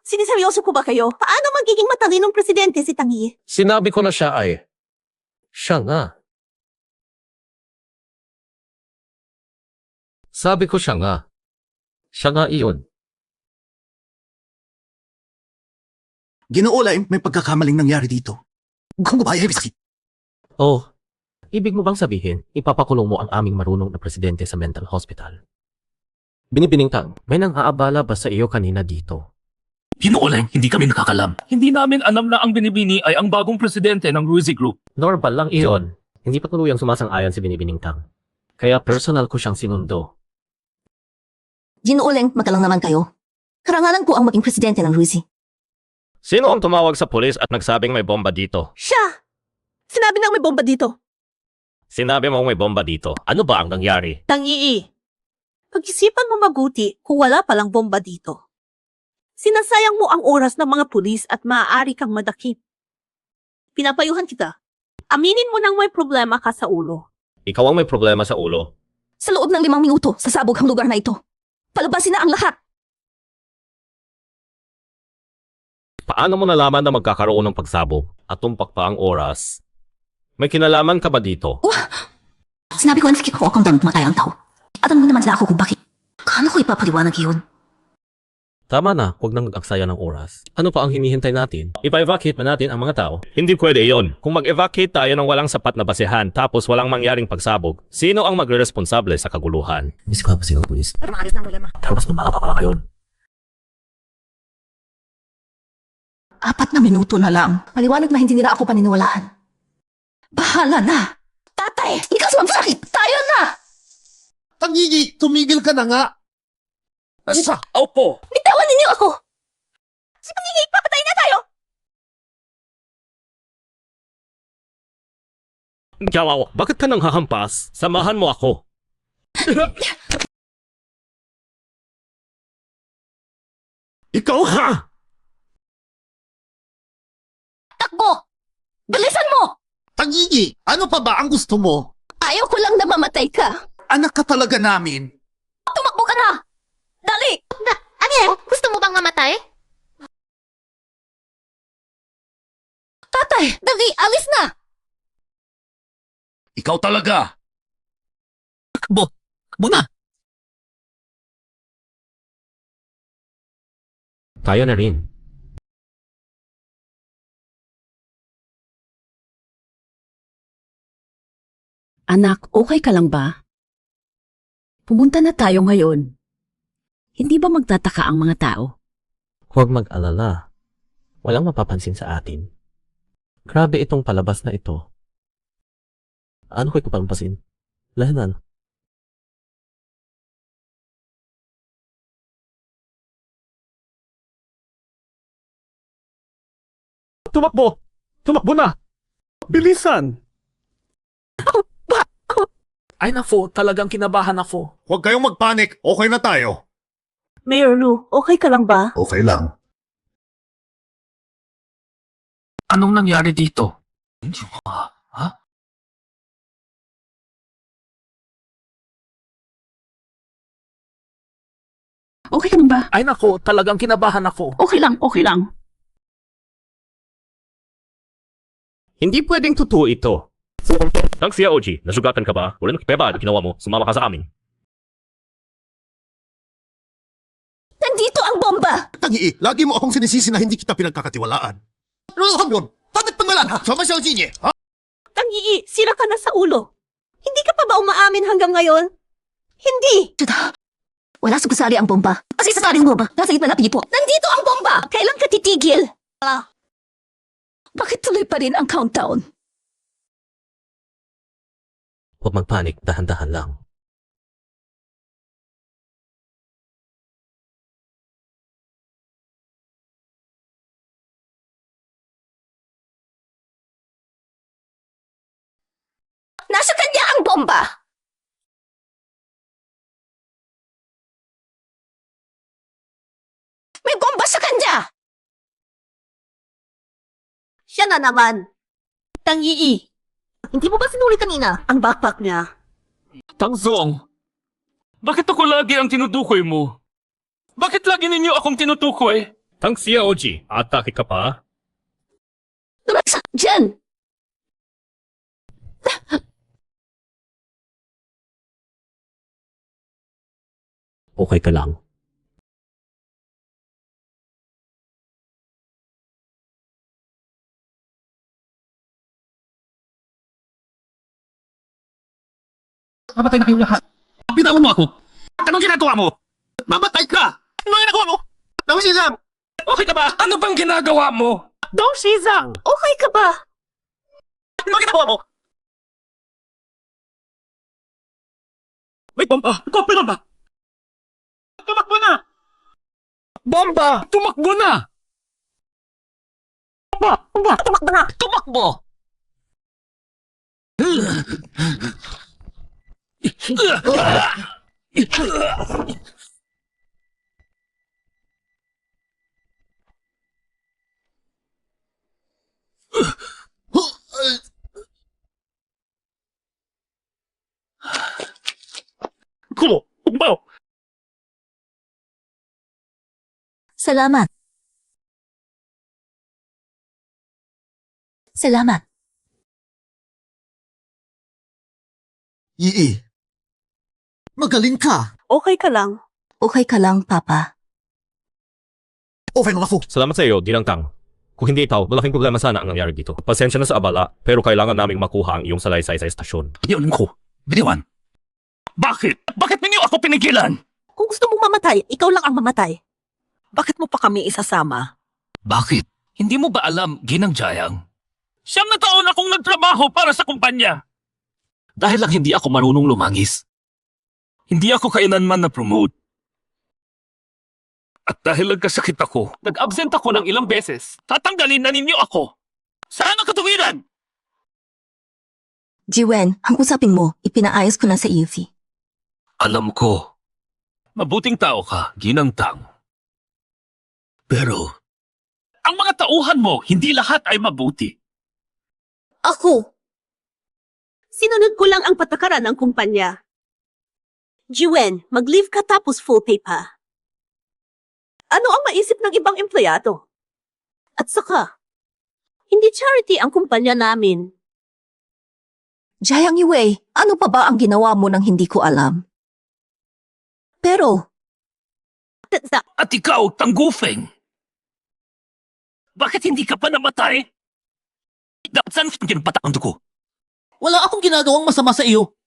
siniseryoso ko ba kayo? Paano magiging matalinong presidente si Tangi? Sinabi ko na siya ay... Siya nga. Sabi ko siya nga. Siya nga iyon. Ginoo Lem, may pagkakamaling nangyari dito. Kung gubaya, bisakit. Oh, ibig mo bang sabihin, ipapakulong mo ang aming marunong na presidente sa mental hospital? Binibiningtang, may nang aabala ba sa iyo kanina dito? Pinuuling, hindi kami nakakalam. Hindi namin alam na ang binibini ay ang bagong presidente ng Ruizy Group. Normal lang iyon. Hindi pa tuluyang sumasang-ayon si Binibiningtang. Kaya personal ko siyang sinundo. Ginuuling, magalang naman kayo. Karangalan ko ang maging presidente ng Ruizy. Sino ang tumawag sa pulis at nagsabing may bomba dito? Siya! Sinabi nang may bomba dito. Sinabi mo may bomba dito. Ano ba ang nangyari? Tangi, pag-isipan mo mabuti kung wala palang bomba dito. Sinasayang mo ang oras ng mga pulis at maaari kang madakip. Pinapayuhan kita. Aminin mo nang may problema ka sa ulo. Ikaw ang may problema sa ulo. Sa loob ng 5 minuto, sasabog ang lugar na ito. Palabasin na ang lahat. Paano mo nalaman na magkakaroon ng pagsabog at tumpak pa ang oras? May kinalaman ka ba dito? Sinabi ko na si Kiko akong doon matay ang tao. At ano naman sila ako kung bakit. Kano ko ipapaliwanag yun? Tama na, huwag nang mag-aksaya ng oras. Ano pa ang hinihintay natin? Ipa-evacuate ba natin ang mga tao? Hindi pwede iyon. Kung mag-evacuate tayo ng walang sapat na basehan tapos walang mangyaring pagsabog, sino ang magre-responsable sa kaguluhan? Hindi si Papa siya, pulis. Pero maayos na ang problema. Tapos nung mga papala yun. 4 na minuto na lang. Maliwanag na hindi nila ako paniniwalaan. Bahala na! Tatay! Ikaw sumamsakit! Tayo na! Tangigi, tumigil ka na nga. Asa? Opo! Bitawan ninyo ako! Si Pangingay, papatay na tayo! Gawaw, bakit ka nang hahampas? Samahan mo ako. Ikaw ha? Takbo! Bilisan mo! Tangigi, ano pa ba ang gusto mo? Ayaw ko lang na mamatay ka. Anak ka talaga namin. Tumakbo ka na! Dali! Ano yan? Gusto mo bang mamatay? Tatay! Dali! Alis na! Ikaw talaga. Muna! Tayo na rin. Anak, okay ka lang ba? Pumunta na tayo ngayon. Hindi ba magtataka ang mga tao? Huwag mag-alala. Walang mapapansin sa atin. Grabe itong palabas na ito. Ano ko ipapampasin? Lahanan. Tumakbo! Tumakbo na! Bilisan! Ay nako, talagang kinabahan ako. Huwag kayong magpanik. Okay na tayo. Mayor Lu, okay ka lang ba? Okay lang. Anong nangyari dito? Ha? Okay ka lang ba? Ay nako, talagang kinabahan ako. Okay lang, okay lang. Hindi pwedeng totoo ito. Thanks siya, OG. Nasugatan ka ba? Wala nakipeba. Ginawa mo. Sumama ka sa amin. Nandito ang bomba! Tangi, lagi mo akong sinisisi na hindi kita pinagkakatiwalaan. Ano yun? Bakit pangalan ha? Sama siya niya. Ha? Tangi, sira ka na sa ulo. Hindi ka pa ba umaamin hanggang ngayon? Hindi! Wala sa gusali ang bomba. Kasi sa saring bomba, nasa gitna na tipo. Nandito ang bomba! Kailan ka titigil? Bakit tuloy pa rin ang countdown? Huwag magpanik. Dahan-dahan lang. Nasa kanya ang bomba! May bomba sa kanya! Siya na naman. Tangi, Hindi mo ba sinuli kanina? ang backpack niya. Tangzong, bakit ako lagi ang tinutukoy mo? Bakit lagi ninyo akong tinutukoy? Thanks siya, OG. Atake ka pa? Dumagsa! Diyan! Okay ka lang. Mamatay na kayo lahat. Bitawan mo ako. Anong ginagawa mo? Mamatay ka! Ano yung nagawa mo? Dami si Sam! Okay ka ba? Ano bang ginagawa mo? Dong Shizang, okay ka ba? Ano ginagawa mo? May bomba! Kopera ba? Tumakbo na! Bomba! Tumakbo na! Bomba! Tumakbo na! Tumakbo! Kulo! Ugbaw! Salamat. Salamat. Ii. Magaling ka. Okay ka lang. Okay ka lang, Papa. Okay lang ako. Salamat sa iyo, Ginangtang. Kung hindi ikaw, malaking problema sana ang nangyari dito. Pasensya na sa abala, pero kailangan naming makuha ang iyong salaysay sa estasyon. Yun ko. Biniwan. Bakit? Bakit ninyo ako pinigilan? Kung gusto mong mamatay, ikaw lang ang mamatay. Bakit mo pa kami isasama? Bakit? Hindi mo ba alam, Ginang Jayang? 9 taon akong nagtrabaho para sa kumpanya. Dahil lang hindi ako marunong lumangis. Hindi ako kailanman na-promote. At dahil nagkasakit ako, nag-absent ako ng ilang beses. Tatanggalin na ninyo ako. Saan ang katuwiran? Jiwen, ang usapin mo, ipinaayos ko na sa Evie. Alam ko. Mabuting tao ka, Ginang Tang. Pero, ang mga tauhan mo, hindi lahat ay mabuti. Ako. Sinunod ko lang ang patakaran ng kumpanya. Jiwen, mag-leave ka tapos full pay pa. Ano ang maisip ng ibang empleyado? At saka, hindi charity ang kumpanya namin. Jayang Yue, ano pa ba ang ginawa mo nang hindi ko alam? Pero, At ikaw, Tanggufeng. Bakit hindi ka pa namatay? Dapat saan kinapatak ang dugo? Wala akong ginagawang masama sa iyo.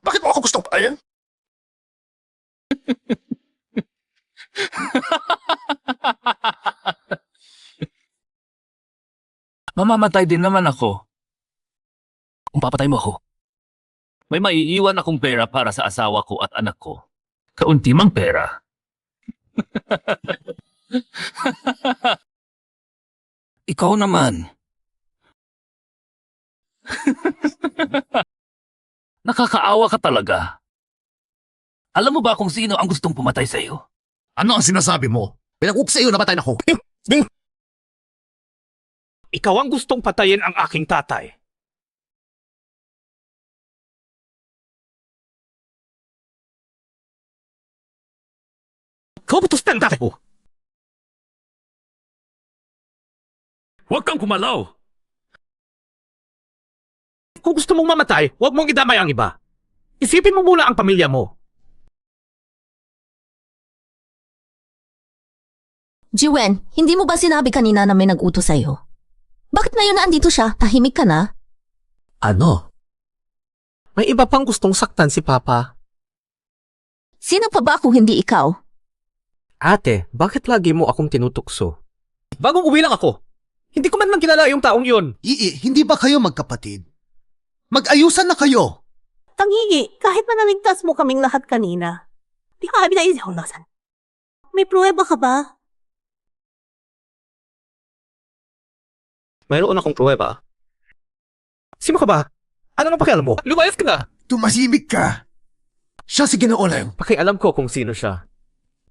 Bakit mo ako gustong patayin? Mamamatay din naman ako. Kung papatay mo ako, may maiiwan akong pera para sa asawa ko at anak ko. Kaunti mang pera. Ikaw naman. Nakakaawa ka talaga. Alam mo ba kung sino ang gustong pumatay sa iyo? Ano ang sinasabi mo? Pinag-up sa iyo na patay na ako. Ikaw ang gustong patayin ang aking tatay. Kabutos ng tatay ko. Huwag kang kumalaw. Kung gusto mong mamatay, huwag mong idamay ang iba. Isipin mo muna ang pamilya mo. Jiwen, hindi mo ba sinabi kanina na may nag-utos sa'yo? Bakit ngayon na andito siya? Tahimik ka na? Ano? May iba pang gustong saktan si Papa. Sino pa ba kung hindi ikaw? Ate, bakit lagi mo akong tinutukso? Bagong uwi lang ako. Hindi ko man lang kilala yung taong yun. Hindi ba kayo magkapatid? Mag-ayusan na kayo. Tangingi, kahit na naligtas mo kaming lahat kanina, di ka kami naisihulasan. May pruweba ka ba? Mayroon akong pruweba. Sino ka ba? Ano nang pakialam mo? Lumayas ka na! Tumahimik ka. Siya si Ginooleng. Pakialam ko kung sino siya.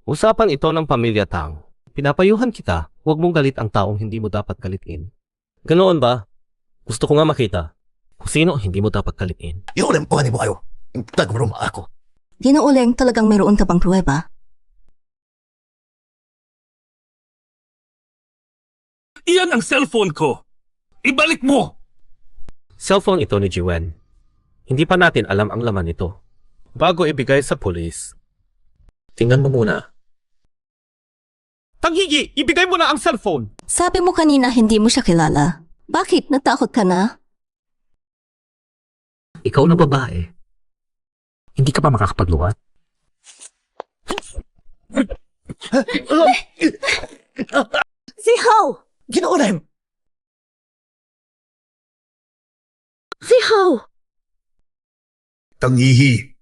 Usapan ito ng pamilya Tang. Pinapayuhan kita, huwag mong galit ang taong hindi mo dapat galitin. Ganoon ba? Gusto ko nga makita kung sino ang hindi mo dapat galitin. Iulim po mo kayo. Yung tagmaruma ako. Ginooleng, talagang mayroon ka bang pruweba? Iyan ang cellphone ko. Ibalik mo! Cellphone ito ni Jiwen. Hindi pa natin alam ang laman nito. Bago ibigay sa pulis, tingnan mo muna. Tanghigi, ibigay mo na ang cellphone. Sabi mo kanina hindi mo siya kilala. Bakit? Natakot ka na? Ikaw na babae. Hindi ka pa makakapagluwat? Si Hao! Ginooleng! Si Hao! Tangihi.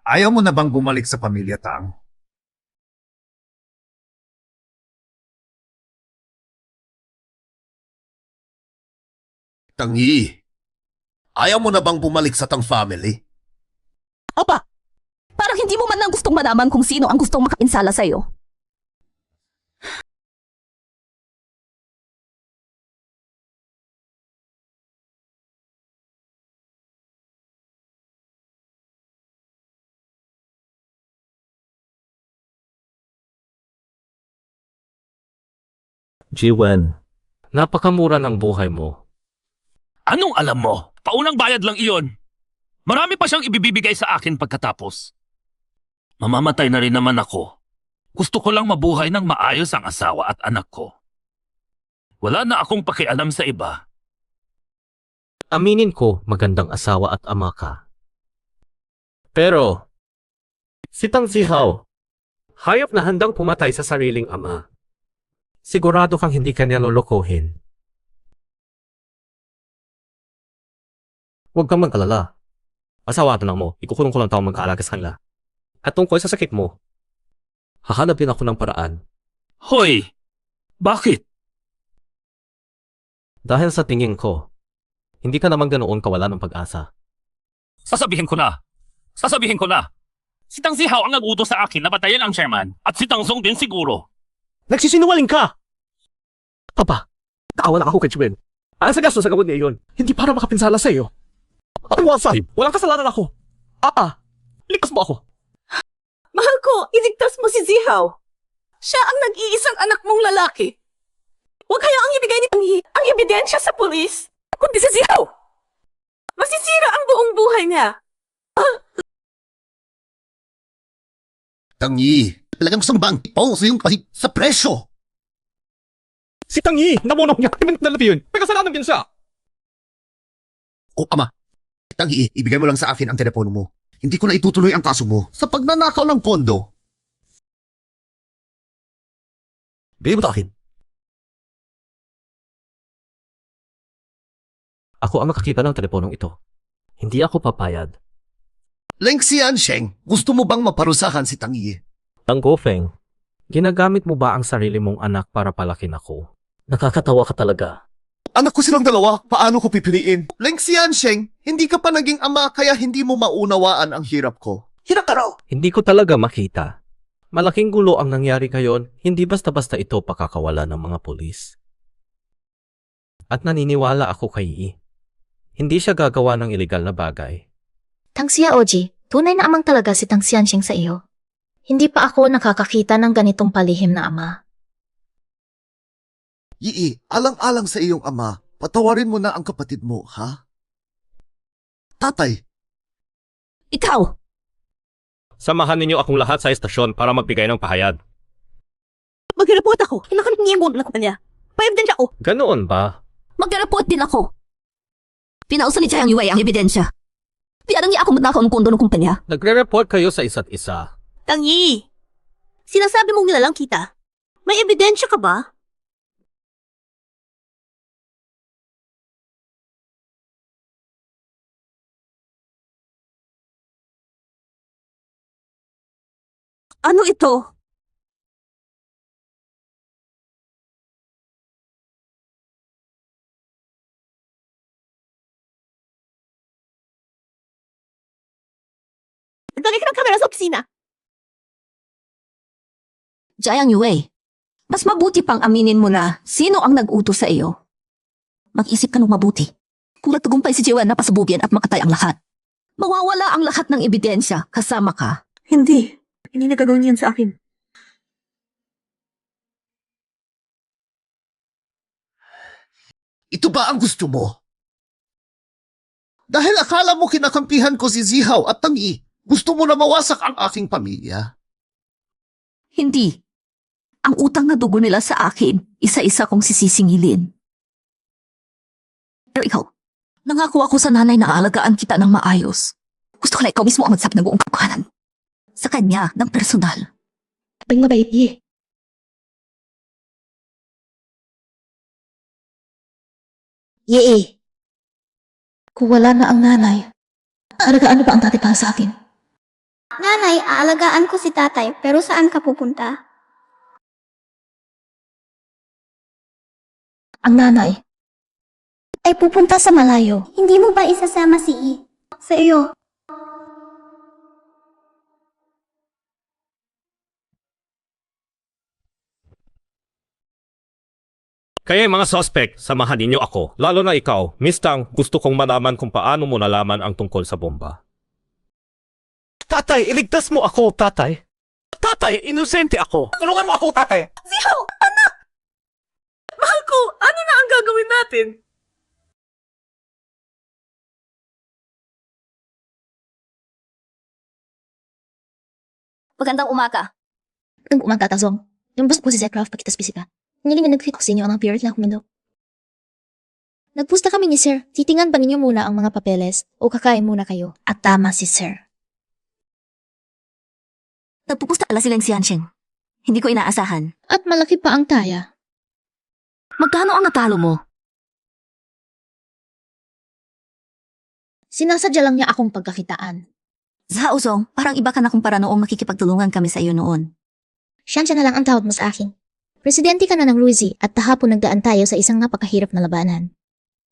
Ayaw mo na bang bumalik sa pamilya Tang? Tangihi. Ayaw mo na bang bumalik sa Tang family? Opa! Parang hindi mo man lang gustong malaman kung sino ang gustong makapinsala sa'yo. Jiwen, napakamura ng buhay mo. Anong alam mo? Paunang bayad lang iyon. Marami pa siyang ibibigay sa akin pagkatapos. Mamamatay na rin naman ako. Gusto ko lang mabuhay ng maayos ang asawa at anak ko. Wala na akong pakialam sa iba. Aminin ko, magandang asawa at ama ka. Pero, si Tang Zihao, hayop na handang pumatay sa sariling ama. Sigurado kang hindi kanya lolokohin. Huwag kang mag-alala. Asawa at anak mo, ikukulong ko lang taong mag-aalaga sa kanila. At tungkol sa sakit mo, hahanapin ako ng paraan. Hoy! Bakit? Dahil sa tingin ko, hindi ka naman ganoon kawala ng pag-asa. Sasabihin ko na! Sasabihin ko na! Si Tang Zihao ang nag-utos sa akin na batayan ang chairman at si Tang Song din siguro. Nagsisinungaling ka! Papa, naawa na ako kay Chuen. Ang sagastos sa gawin niya yun, hindi para makapinsala sa iyo. At sahib, walang kasalanan ako. Likas mo ako. Mahal ko, iligtas mo si Zihaw. Siya ang nag-iisang anak mong lalaki. Huwag hayaang ibigay ni Tangyi ang ebidensya sa pulis, kundi si Zihaw. Masisira ang buong buhay niya. Tangyi, talagang gusto mo bang ipaus yung kasi sa presyo? Si Tangyi, namunaw niya, timinit na labi yun. May kasalanan din siya. O ama, Tangyi, ibigay mo lang sa akin ang telepono mo. Hindi ko na itutuloy ang kaso mo sa pagnanakaw ng kondo. Bigay mo ito akin. Ako ang makakita ng teleponong ito. Hindi ako papayad. Leng Xiansheng, gusto mo bang maparusahan si Tangyi? Tang Gofeng, ginagamit mo ba ang sarili mong anak para palakin ako? Nakakatawa ka talaga. Anak ko silang dalawa, paano ko pipiliin? Leng Xiansheng, hindi ka pa naging ama kaya hindi mo maunawaan ang hirap ko. Hirap ka raw! Hindi ko talaga makita. Malaking gulo ang nangyari ngayon, hindi basta-basta ito pakakawala ng mga pulis. At naniniwala ako kay Yi. Hindi siya gagawa ng ilegal na bagay. Tang Xiaoji, tunay na amang talaga si Tang Xianxing sa iyo. Hindi pa ako nakakakita ng ganitong palihim na ama. Yi, alang-alang sa iyong ama, patawarin mo na ang kapatid mo, ha? Tatay, Ikaw! Samahan ninyo akong lahat sa estasyon para magbigay ng pahayag. Mag-report ako. Kailangan niya mo lang niya. Pa-ebidensya ako. Ganoon ba? Mag-report din ako. Pinausa ni Jiang Yue ang ebidensya. Piyadang niya ako magnakaw ng kondo ng kumpanya. Nagre-report kayo sa isa't isa. Tangyi, sinasabi mong nilalang kita. May ebidensya ka ba? Ano ito? Nagdagay ka ng kamera sa opisina. Jiang Yue, mas mabuti pang aminin mo na sino ang nag-utos sa iyo. Mag-isip ka ng mabuti. Kung nagtagumpay si Jiwan na pasabugin at makatay ang lahat, mawawala ang lahat ng ebidensya kasama ka. Hindi. Hindi na gagawin yan sa akin. ito ba ang gusto mo? Dahil akala mo kinakampihan ko si Zihaw at Tangyi, gusto mo na mawasak ang aking pamilya. Hindi. Ang utang na dugo nila sa akin, isa-isa kong sisisingilin. Pero ikaw, nangako ako sa nanay na aalagaan kita ng maayos. Gusto ko na ikaw mismo ang magsap ng buong katotohanan. Sa kanya, ng personal. Abing mabait, Yi. Yi. Kung wala na ang nanay, aalagaan ba ang tatay para sa akin? Nanay, aalagaan ko si tatay, pero saan ka pupunta? Ang nanay. Ay pupunta sa malayo. Hindi mo ba isasama si I sa iyo? Kaya mga suspect, samahan ninyo ako. Lalo na ikaw, Miss Tang, gusto kong malaman kung paano mo nalaman ang tungkol sa bomba. Tatay, iligtas mo ako, tatay. Tatay, inosente ako. Tulungan mo ako, tatay. Zihaw! Anak! Mahal ko, ano na ang gagawin natin? Magandang umaga. Kung umantatazong, lumabas po si Zekraf pagkita spesika. Hindi nga nag-fit ko sa inyo ang mga period na kumendo. Nagpusta kami ni Sir. Titingan pa ninyo muna ang mga papeles o kakain muna kayo. At tama si Sir. Nagpupusta ala silang si Yansheng. Hindi ko inaasahan. At malaki pa ang taya. Magkano ang natalo mo? Sinasadya lang niya akong pagkakitaan. Sa Uzong, parang iba ka na kumpara noong makikipagtulungan kami sa iyo noon. Siya na lang ang tawag mo sa akin. Presidente ka na ng Ruizy at tahapon nagdaan tayo sa isang napakahirap na labanan.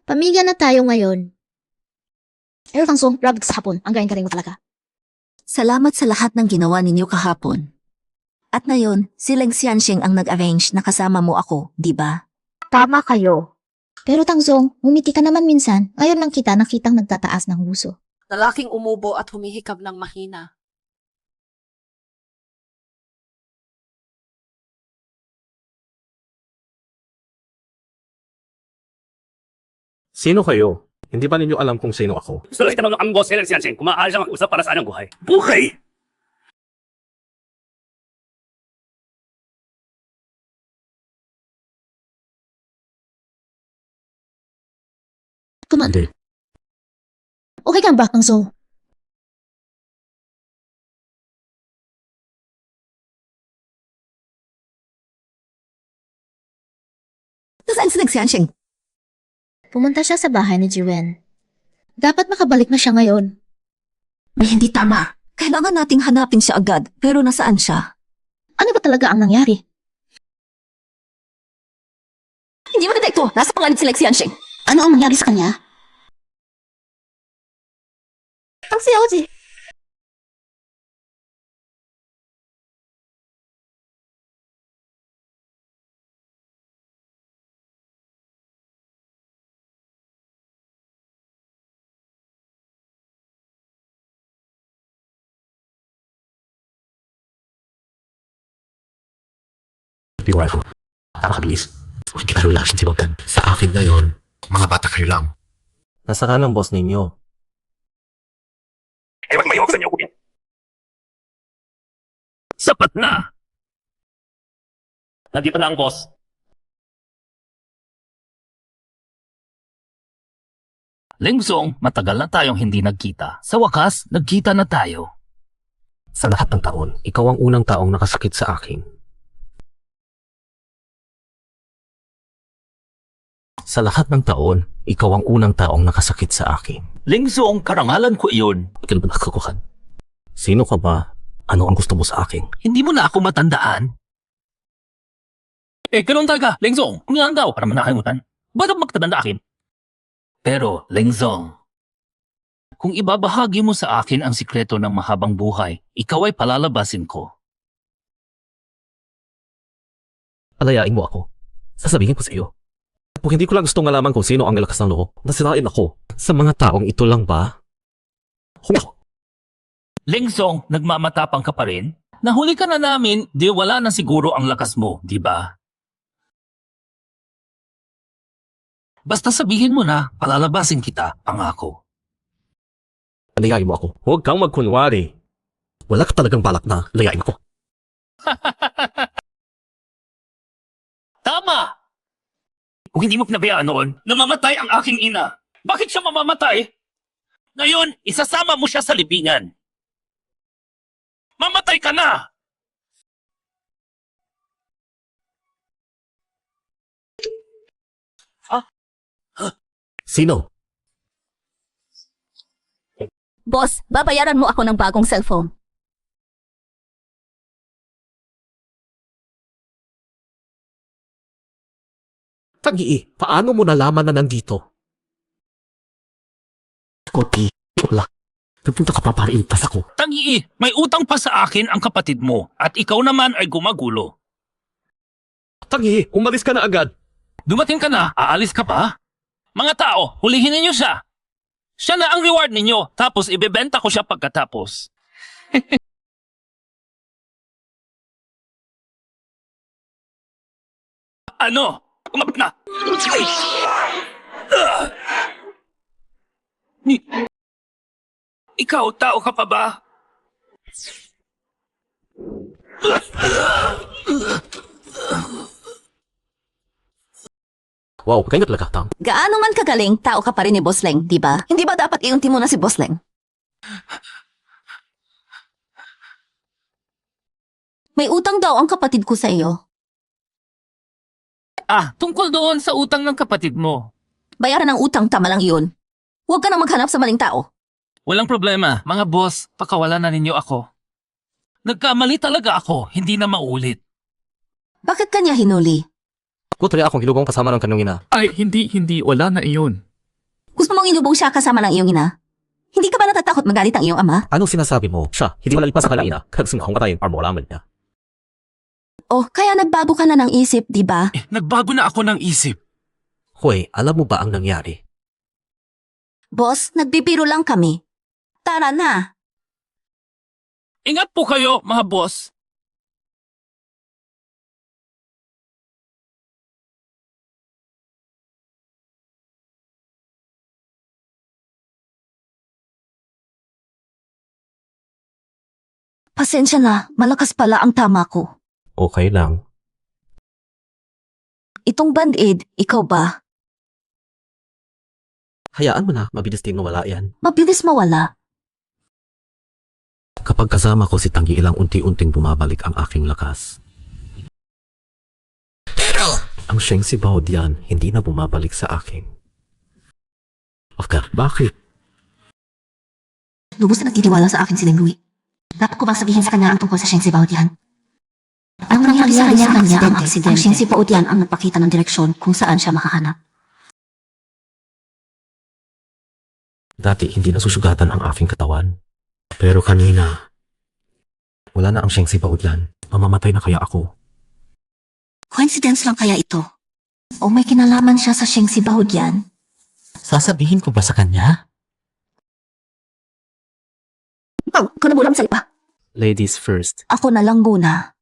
Pamilya na tayo ngayon. Pero Tangsong, grabe ka sa hapon. Ang galing mo talaga. Salamat sa lahat ng ginawa ninyo kahapon. At ngayon, silang Xianxing ang nag-arrange na kasama mo ako, di ba? Tama kayo. Pero Tangsong, humiti ka naman minsan. Ngayon lang kita nakitang nagtataas ng gusto. Lalaking umubo at humihikab ng mahina. Sino kayo? Hindi ba ninyo alam kung sino ako? Gusto lang kita mga ambo sila siya kung maaari siya mag-usap para sa anyang buhay. Buhay! Come on. Hindi. Okay ka ba, Tangsong? Nasaan si Xianxing? Pumunta siya sa bahay ni Jiwen. Dapat makabalik na siya ngayon. May hindi tama. Kailangan nating hanapin siya agad, pero nasaan siya? Ano ba talaga ang nangyari? Hindi mo detekto. Nasa pangalit si Xianxing. Ano ang nangyari sa kanya? Ang Xiaoji. Your rifle. Napakabilis. Hindi ka relax si Bogdan. Sa akin ngayon, mga bata kayo lang. Nasa ka ng boss ninyo. Ewan may sa inyo, kuya. Sapat na! Nandito na ang boss. Lingsong, matagal na tayong hindi nagkita. Sa wakas, nagkita na tayo. Sa lahat ng taon, ikaw ang unang taong nakasakit sa akin. Sa lahat ng taon, ikaw ang unang taong nakasakit sa akin. Lingsong, karangalan ko iyon. Ikaw ba nakakukan? Sino ka ba? Ano ang gusto mo sa akin? Hindi mo na ako matandaan. Ganun talaga, Lingsong. Kung yan daw, para manakalimutan. Ba't ako magtatanda akin? Pero, Lingsong, kung ibabahagi mo sa akin ang sikreto ng mahabang buhay, ikaw ay palalabasin ko. Palayain mo ako. Sasabihin ko sa iyo. Kung hindi ko lang gustong malaman kung sino ang lakas ng loob, nasirain ako. Sa mga taong ito lang ba? Lingsong, nagmamatapang ka pa rin? Nahuli ka na namin, di wala na siguro ang lakas mo, di ba? Basta sabihin mo na, palalabasin kita, pangako. Layain mo ako. Huwag kang magkunwari. Wala ka talagang balak na layain ako. Tama! Kung hindi mo pinabayaan noon, namamatay ang aking ina. Bakit siya mamamatay? Ngayon, isasama mo siya sa libingan. Mamatay ka na! Sino? Boss, babayaran mo ako ng bagong cellphone. Tag-ii, paano mo nalaman na nandito? Koti, wala. Nagpunta ka pa para iligtas ako. Tangi, may utang pa sa akin ang kapatid mo at ikaw naman ay gumagulo. Tag-ii, umalis ka na agad. Dumating ka na, aalis ka pa? Mga tao, hulihin ninyo siya. Siya na ang reward ninyo, tapos ibebenta ko siya pagkatapos. Ano? Kumapit na! Ikaw, tao ka pa ba? Wow, pagkaingat talaga, Tang. Gaano man kagaling, tao ka pa rin ni Boss Leng, di ba? Hindi ba dapat iunti mo na si Boss Leng? May utang daw ang kapatid ko sa iyo. Tungkol doon sa utang ng kapatid mo. Bayaran ng utang, tama lang iyon. Huwag ka nang maghanap sa maling tao. Walang problema, mga boss, pakawalan na ninyo ako. Nagkamali talaga ako, hindi na maulit. Bakit kanya hinuli? Kutri akong hilugong kasama ng kanyang ina. Ay, hindi, wala na iyon. Gusto mong inubong siya kasama ng iyong ina? Hindi ka ba natatakot magalit ang iyong ama? Anong sinasabi mo? Siya, hindi malalipas sa kalaina. Kagsing akong katayin, armoraman niya. Oh, kaya nagbago ka na ng isip, di ba? Nagbago na ako ng isip. Hoy, alam mo ba ang nangyari? Boss, nagbibiro lang kami. Tara na. Ingat po kayo, mga boss. Pasensya na, malakas pala ang tama ko. Okay lang. Itong band-aid, ikaw ba? Hayaan mo na, mabilis din mawala yan. Mabilis mawala. Kapag kasama ko si Tanggi, ilang unti-unting bumabalik ang aking lakas. Pero, ang Sheng si Baodian, hindi na bumabalik sa akin. Oscar, bakit? Lubos na nagtitiwala sa akin si Leng Louis. Dapat ko bang sabihin sa kanya ang tungkol sa Sheng si Baodian? Ang nangyari sa kanya ang aksidente. Ang Sheng si Baodian ang nagpakita ng direksyon kung saan siya makahanap. Dati hindi nasusugatan ang aking katawan. Pero kanina, wala na ang Sheng si Baodian. Mamamatay na kaya ako. Coincidence lang kaya ito? O may kinalaman siya sa Sheng si Baodian? Sasabihin ko ba sa kanya? Ikaw na bulang sa iba. Ladies first. Ako na lang muna.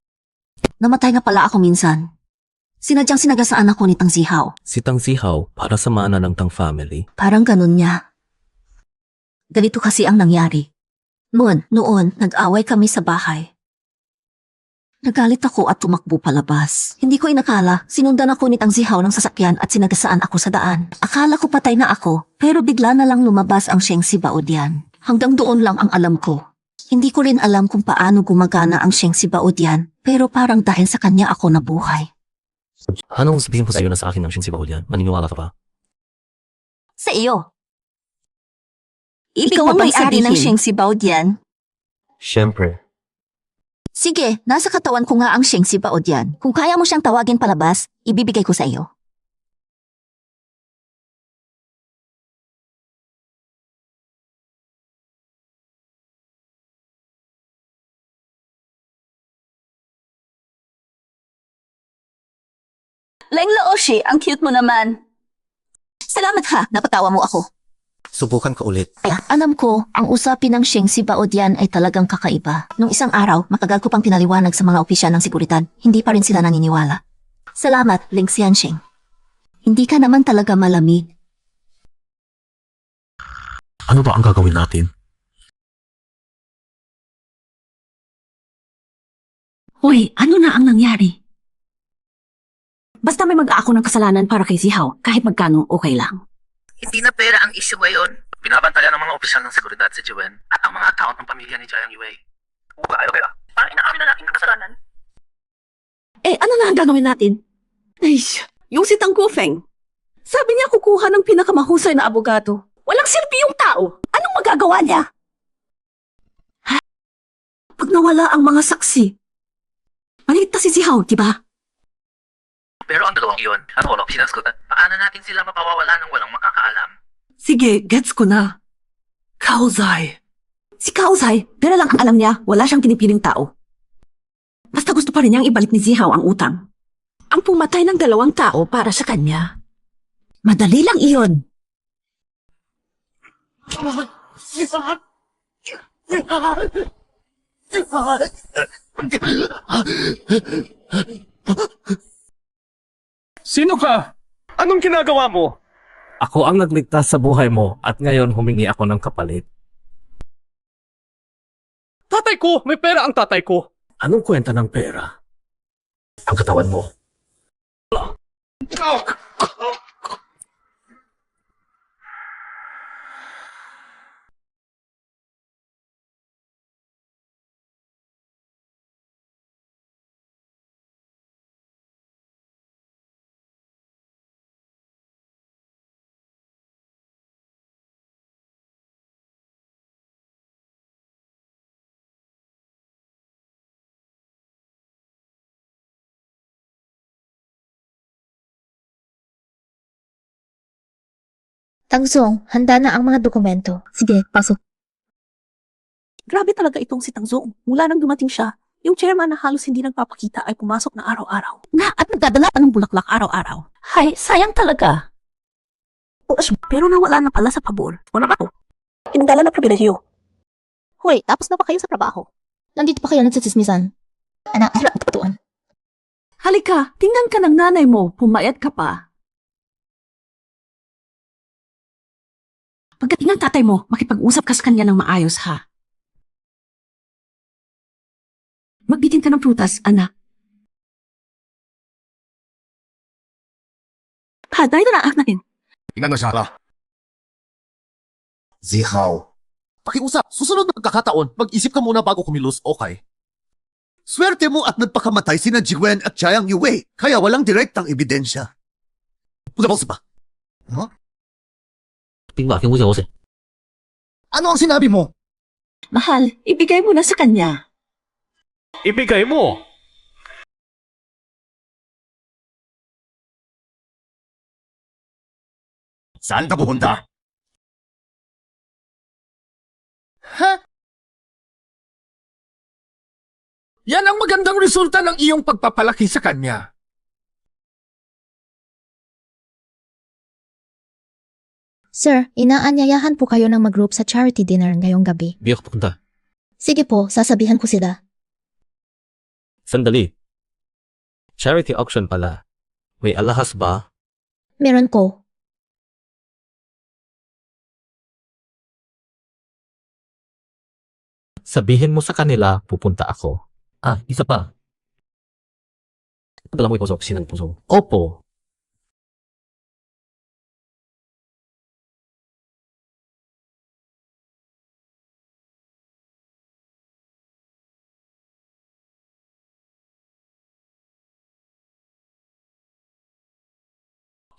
Namatay na pala ako minsan. Sinadyang sinagasaan ako ni Tang Zihaw. Si Tang Zihaw para sa mana ng Tang family. Parang ganun niya. Ganito kasi ang nangyari. Noon, nag-away kami sa bahay. Nagalit ako at tumakbo palabas. Hindi ko inakala, sinundan ako ni Tang Zihaw ng sasakyan at sinagasaan ako sa daan. Akala ko patay na ako, pero bigla na lang lumabas ang Sheng si Baodian. Hanggang doon lang ang alam ko. Hindi ko rin alam kung paano gumagana ang Sheng si Baodian, pero parang dahil sa kanya ako nabuhay. Anong sabihin ko sa iyo na sa akin ng Sheng si Baodian? Maniniwala ka ba? Sa iyo. Ikaw ang may-ari ng Sheng si Baodian. Siyempre. Sige, nasa katawan ko nga ang Sheng si Baodian. Kung kaya mo siyang tawagin palabas, ibibigay ko sa iyo. Leng Laoshi, ang cute mo naman. Salamat ha, napatawa mo ako. Subukan ko ulit. Alam ko, ang usapin ng Sheng si Baodian ay talagang kakaiba. Nung isang araw, matagal ko pang pinaliwanag sa mga opisyal ng seguridad, hindi pa rin sila naniniwala. Salamat, Leng Xianxing. Hindi ka naman talaga malamig. Ano ba ang gagawin natin? Hoy, ano na ang nangyari? Basta may mag-aako ng kasalanan para kay Zihaw, kahit magkano okay lang. Hindi na pera ang issue ngayon. Binabantayan ng mga opisyal ng seguridad si Juen at ang mga account ng pamilya ni Jiang Yue. Kaya, parang inaamin na natin ang kasalanan. Ano na ang gagawin natin? Ay, yung si Tang Gufeng. Sabi niya kukuha ng pinakamahusay na abogado. Walang silbi yung tao. Anong magagawa niya? Pag nawala ang mga saksi, maligtas si Zihaw, di ba? Pero ang dalawang iyon, sinasagutan, paano natin sila mapawawala ng walang makakaalam? Sige, gets ko na. Kaozai. Si Kaozai, pera lang ang alam niya, wala siyang pinipiling tao. Basta gusto pa rin niyang ibalik ni Zihaw ang utang. Ang pumatay ng dalawang tao para sa kanya. Madali lang iyon. Sino ka? Anong ginagawa mo? Ako ang nagligtas sa buhay mo at ngayon humingi ako ng kapalit. Tatay ko! May pera ang tatay ko! Anong kwenta ng pera? Ang katawan mo. Tangsong, handa na ang mga dokumento. Sige, pasok. Grabe talaga itong si Tangzong. Mula nang dumating siya, yung chairman na halos hindi nagpapakita ay pumasok na araw-araw. Nga at nagdadala pa ng bulaklak araw-araw. Hay, sayang talaga. Pero nawala na pala sa pabor. Wala ba to? Pinagdala na pribilehyo. Hoy, tapos na pa kayo sa trabaho? Nandito pa kayo nagsisismisan? Anak, hirap patuan. Halika, tingnan ka ng nanay mo, pumayat ka pa. Pagdating ng tatay mo, makipag-usap ka sa kanya ng maayos ha. Magbitin ka ng prutas, anak. Ha, dahil na natin. Tingnan mo siya. Zihaw. Pakiusap, susunod na pagkakataon, mag-isip ka muna bago kumilos, okay? Swerte mo at nagpakamatay sina Jiwen at Chiang Yue, kaya walang direktang ebidensya. Pagkabos ba? Huh? 兵马听不见我谁？ Ano ang sinabi mo? Mahal, ibigay mo na sa kanya. Ibigay mo. Saan ka pupunta? Ha? Yan ang magandang resulta ng iyong pagpapalaki sa kanya. Sir, inaanyayahan po kayo ng mag-group sa charity dinner ngayong gabi. Di ako pupunta. Sige po, sasabihan ko sila. Sandali. Charity auction pala. May alahas ba? Meron ko. Sabihin mo sa kanila, pupunta ako. Ah, isa pa. Padala mo ikaw sa opisina ng puso. Opo.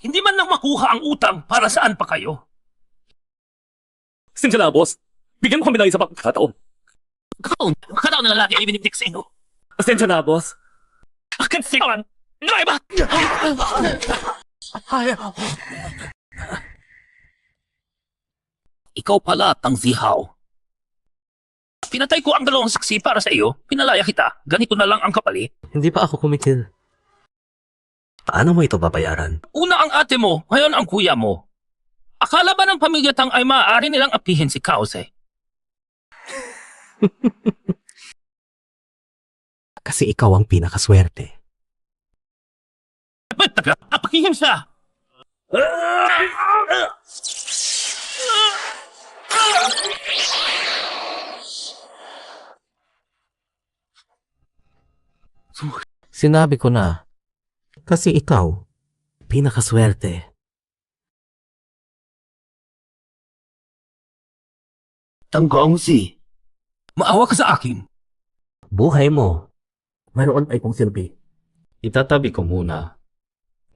Hindi man lang makuha ang utang, para saan pa kayo? Pasensya na, boss. Bigyan mo kami ng isa pang pagkakataon. Kataon na lalaki ay binibig sa inyo. Pasensya na, boss. Akin sigawan! Ano ba? Ikaw pala, Tang Zihaw. Pinatay ko ang dalawang saksi para sa iyo. Pinalaya kita. Ganito na lang ang kapalit. Hindi pa ako kumikil. Paano mo ito babayaran? Una ang ate mo, ngayon ang kuya mo. Akala ba ng pamilya Tang ay maaari nilang apihin si Kause? Kasi ikaw ang pinakaswerte. Ba't taga? Apihin siya! Sinabi ko na. Kasi ikaw, pinakaswerte. Tanggong si. Maawa ka sa akin. Buhay mo. Mayroon pa itong silbi. Itatabi ko muna.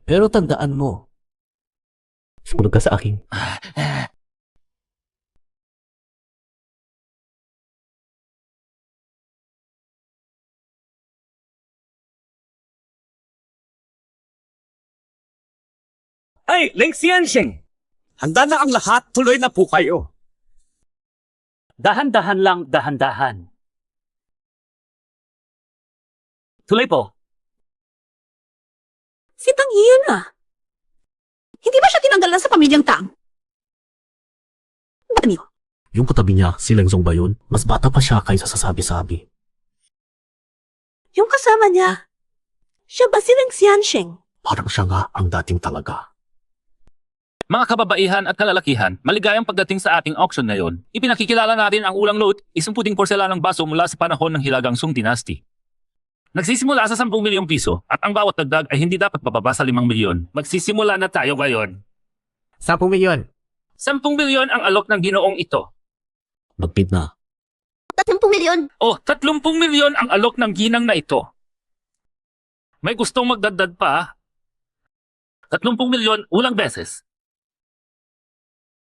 Pero tandaan mo. Sumunod ka sa akin. Ay, Leng Xianxing! Handa na ang lahat, tuloy na po kayo. Dahan-dahan lang, dahan-dahan. Tuloy po. Si Tang Yian na. Hindi ba siya tinanggalan sa pamilyang Tang? Ba't niyo? Yung katabi niya, si Lengzong ba yun? Mas bata pa siya kaysa sa sabi-sabi. Yung kasama niya. Siya ba si Leng Xianxing? Parang siya nga ang dating talaga. Mga kababaihan at kalalakihan, maligayang pagdating sa ating auction ngayon. Ipinakikilala natin ang ulang load, isang puting porselanang baso mula sa panahon ng Hilagang Sung Dynasty. Nagsisimula sa 10 milyong piso at ang bawat dagdag ay hindi dapat bababa sa 5 milyon. Magsisimula na tayo ngayon. 10 milyon. 10 milyon ang alok ng ginoong ito. Magpid na. 30 milyon. O, 30 milyon ang alok ng ginang na ito. May gustong magdagdag pa? 30 milyon ulang beses.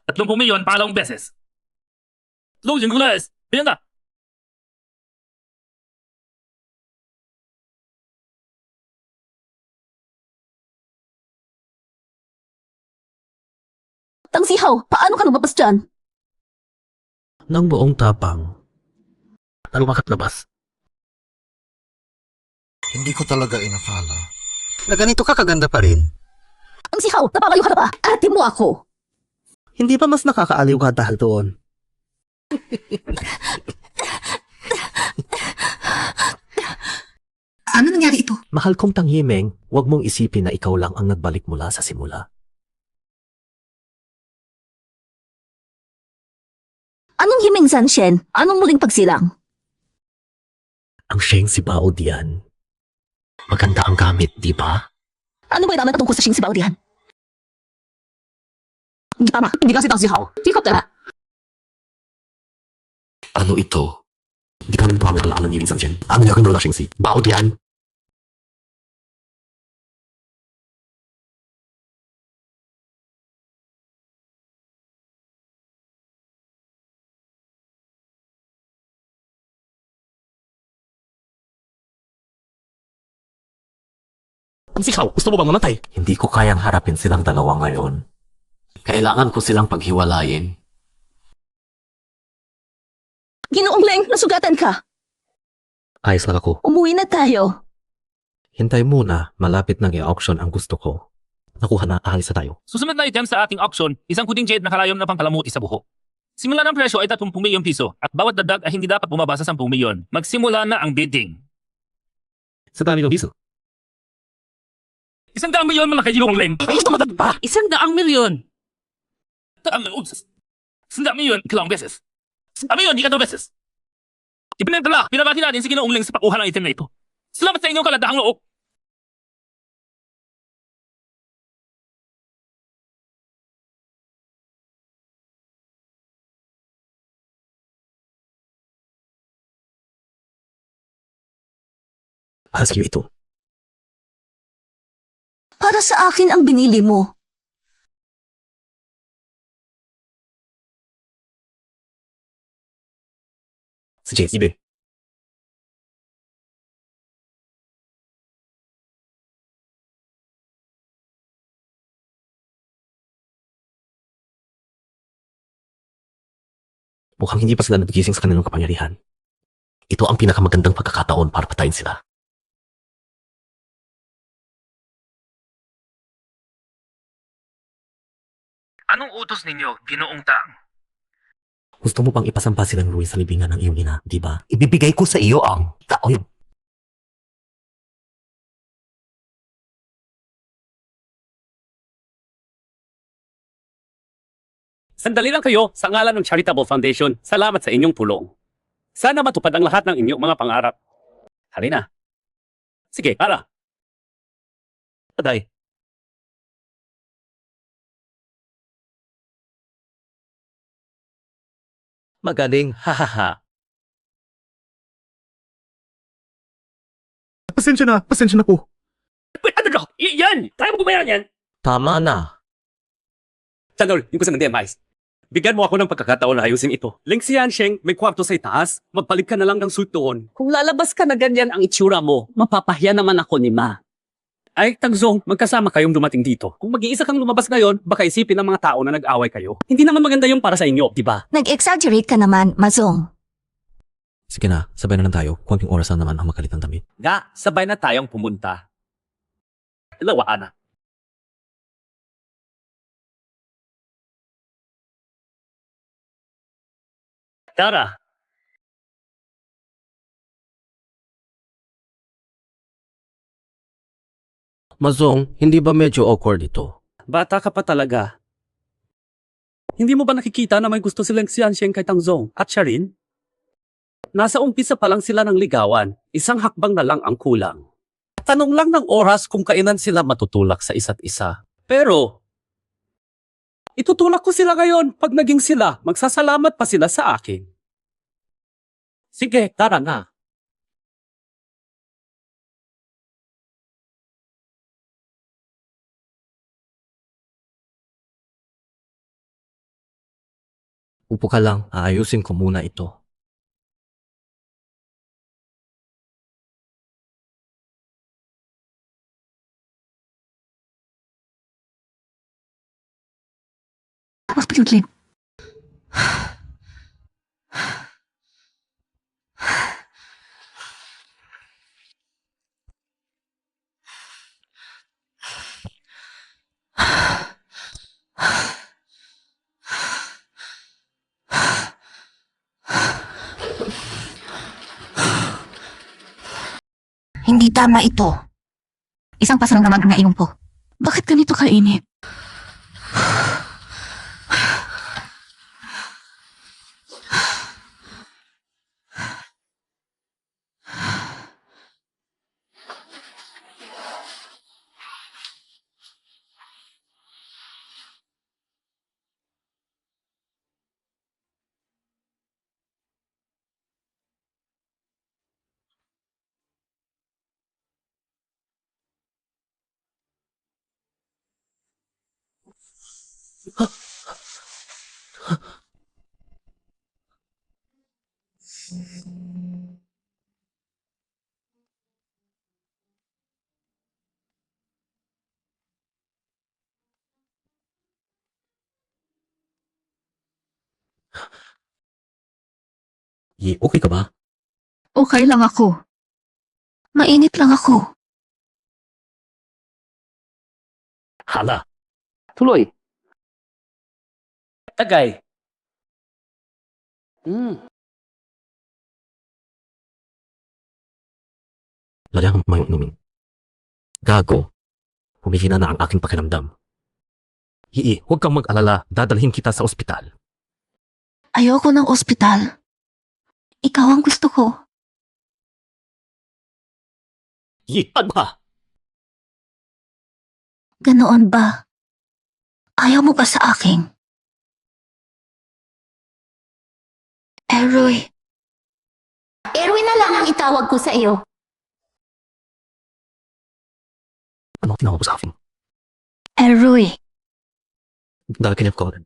30 milyon pangalawang beses. 60个 beses. Bilang na. Tang Sihaw, paano ka lumabas dyan? Nang buong tapang, lumakat labas. Hindi ko talaga inakala na ganito ka kaganda pa rin. Ang Sihaw, napalayo ka na ba? Ate mo ako. Hindi ba mas nakakaaliw ka dahil doon? Ano nangyari ito? Mahal kong Tanghimeng, huwag mong isipin na ikaw lang ang nagbalik mula sa simula. Anong himeng Zanshen? Anong muling pagsilang? Ang Sheng si Bao Dian. Maganda ang gamit, di ba? Ano ba yung tungkol sa Shing si Baodian? Hindi tama, hindi kasi tang Sihaw. Tikop na. Ano ito? Hindi kami pamalalaan ni Vincent Chen. Ano niya kung wala Sheng si Bao Dian? Ang Sihaw, gusto mo bang mamatay? Hindi ko kayang harapin silang dalawa ngayon. Kailangan ko silang paghiwalayin. Ginoong Leng, nasugatan ka. Ayos lang ako. Umuwi na tayo. Hintay muna, malapit nang i-auction ang gusto ko. Nakuha na, aalis na tayo. Susunod na item sa ating auction, isang kuding jade na kalayom na pangkalamuti sa buhok. Simula ng presyo ay 30 milyong piso at bawat dadag ay hindi dapat bumaba sa 10 milyon. Magsimula na ang bidding. Sa dami ng piso. 100 milyon malaki yung leng. Ay, tumatag pa! 100 milyon! 100 milyon ikalawang beses. 100 milyon ikatlong beses. Ipinagdala, pinabati natin si Ginoong Leng sa pakuha ng item na ito. Salamat sa inyong kaladahang loob. Para sa iyo ito. Para sa akin ang binili mo. Si JCB. Mukhang hindi pa sila nagigising sa kanilang kapangyarihan. Ito ang pinakamagandang pagkakataon para patayin sila. Anong utos ninyo, Ginoong Tang? Gusto mo pang ipasampa silang Ruiz sa libingan ng iyong ina, di ba? Ibibigay ko sa iyo ang taoy. Sandali lang kayo sa ngalan ng Charitable Foundation. Salamat sa inyong tulong. Sana matupad ang lahat ng inyong mga pangarap. Halina. Sige, para. Aday. Magaling, hahaha. Pasensya na po. Ano daw? Yan! Kaya mo bayaran yan? Tama na. Chanol, yung kusang hindi mais. Bigyan mo ako ng pagkakataon na ayusin ito. Leng si Yansheng, may kwarto sa itaas. Magpalit ka na lang ng suit doon. Kung lalabas ka na ganyan ang itsura mo, mapapahiya naman ako ni Ma. Ay, Tangzong, magkasama kayong dumating dito. Kung mag-iisa kang lumabas ngayon, baka isipin ng mga tao na nag-away kayo. Hindi naman maganda yung para sa inyo, di ba? Nag-exaggerate ka naman, Mazong. Sige na, sabay na lang tayo. Kunting oras na naman ang makalit ng damit. Nga, sabay na tayong pumunta. Lawaan na. Tara. Mazong, hindi ba medyo awkward ito? Bata ka pa talaga. Hindi mo ba nakikita na may gusto silang si Yansheng kay Tangzong at siya rin? Nasa umpisa pa lang sila ng ligawan, isang hakbang na lang ang kulang. Tanong lang ng oras kung kailan sila matutulak sa isa't isa. Pero, itutulak ko sila ngayon. Pag naging sila, magsasalamat pa sila sa akin. Sige, tara na. Upo ka lang, aayusin ko muna ito. Saglit. Hindi tama ito. Isang pasaramdaman ang nainom ko. Bakit ganito kainit? Yi, okay ka ba? Okay lang ako. Mainit lang ako. Hala. Tuloy. Tagay. Layang may inumin. Gago. Humihina na ang aking pakiramdam. Yi, huwag kang mag-alala. Dadalhin kita sa ospital. Ayoko ng ospital. Ikaw ang gusto ko. Yi, ano ka? Ganoon ba? Ayaw mo ba sa akin? Eroy. Erwin na lang ang itawag ko sa iyo. Ano tinawag mo sa akin? Eroy. Dahil kinip ko rin.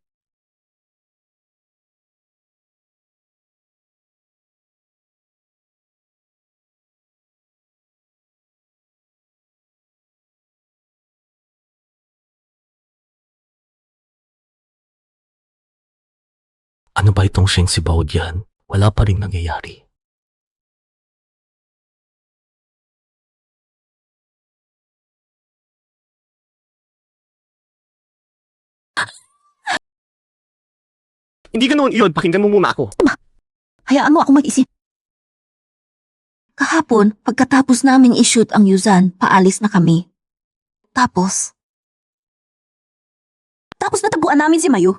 Ano ba itong Sheng si Baodian? Wala pa rin nangyayari. Hindi ganoon iyon. Pakinggan mo muna ako. Hayaan mo ako mag-isip. Kahapon, pagkatapos naming i-shoot ang Yuzan, paalis na kami. Tapos natabuan namin si Mayu.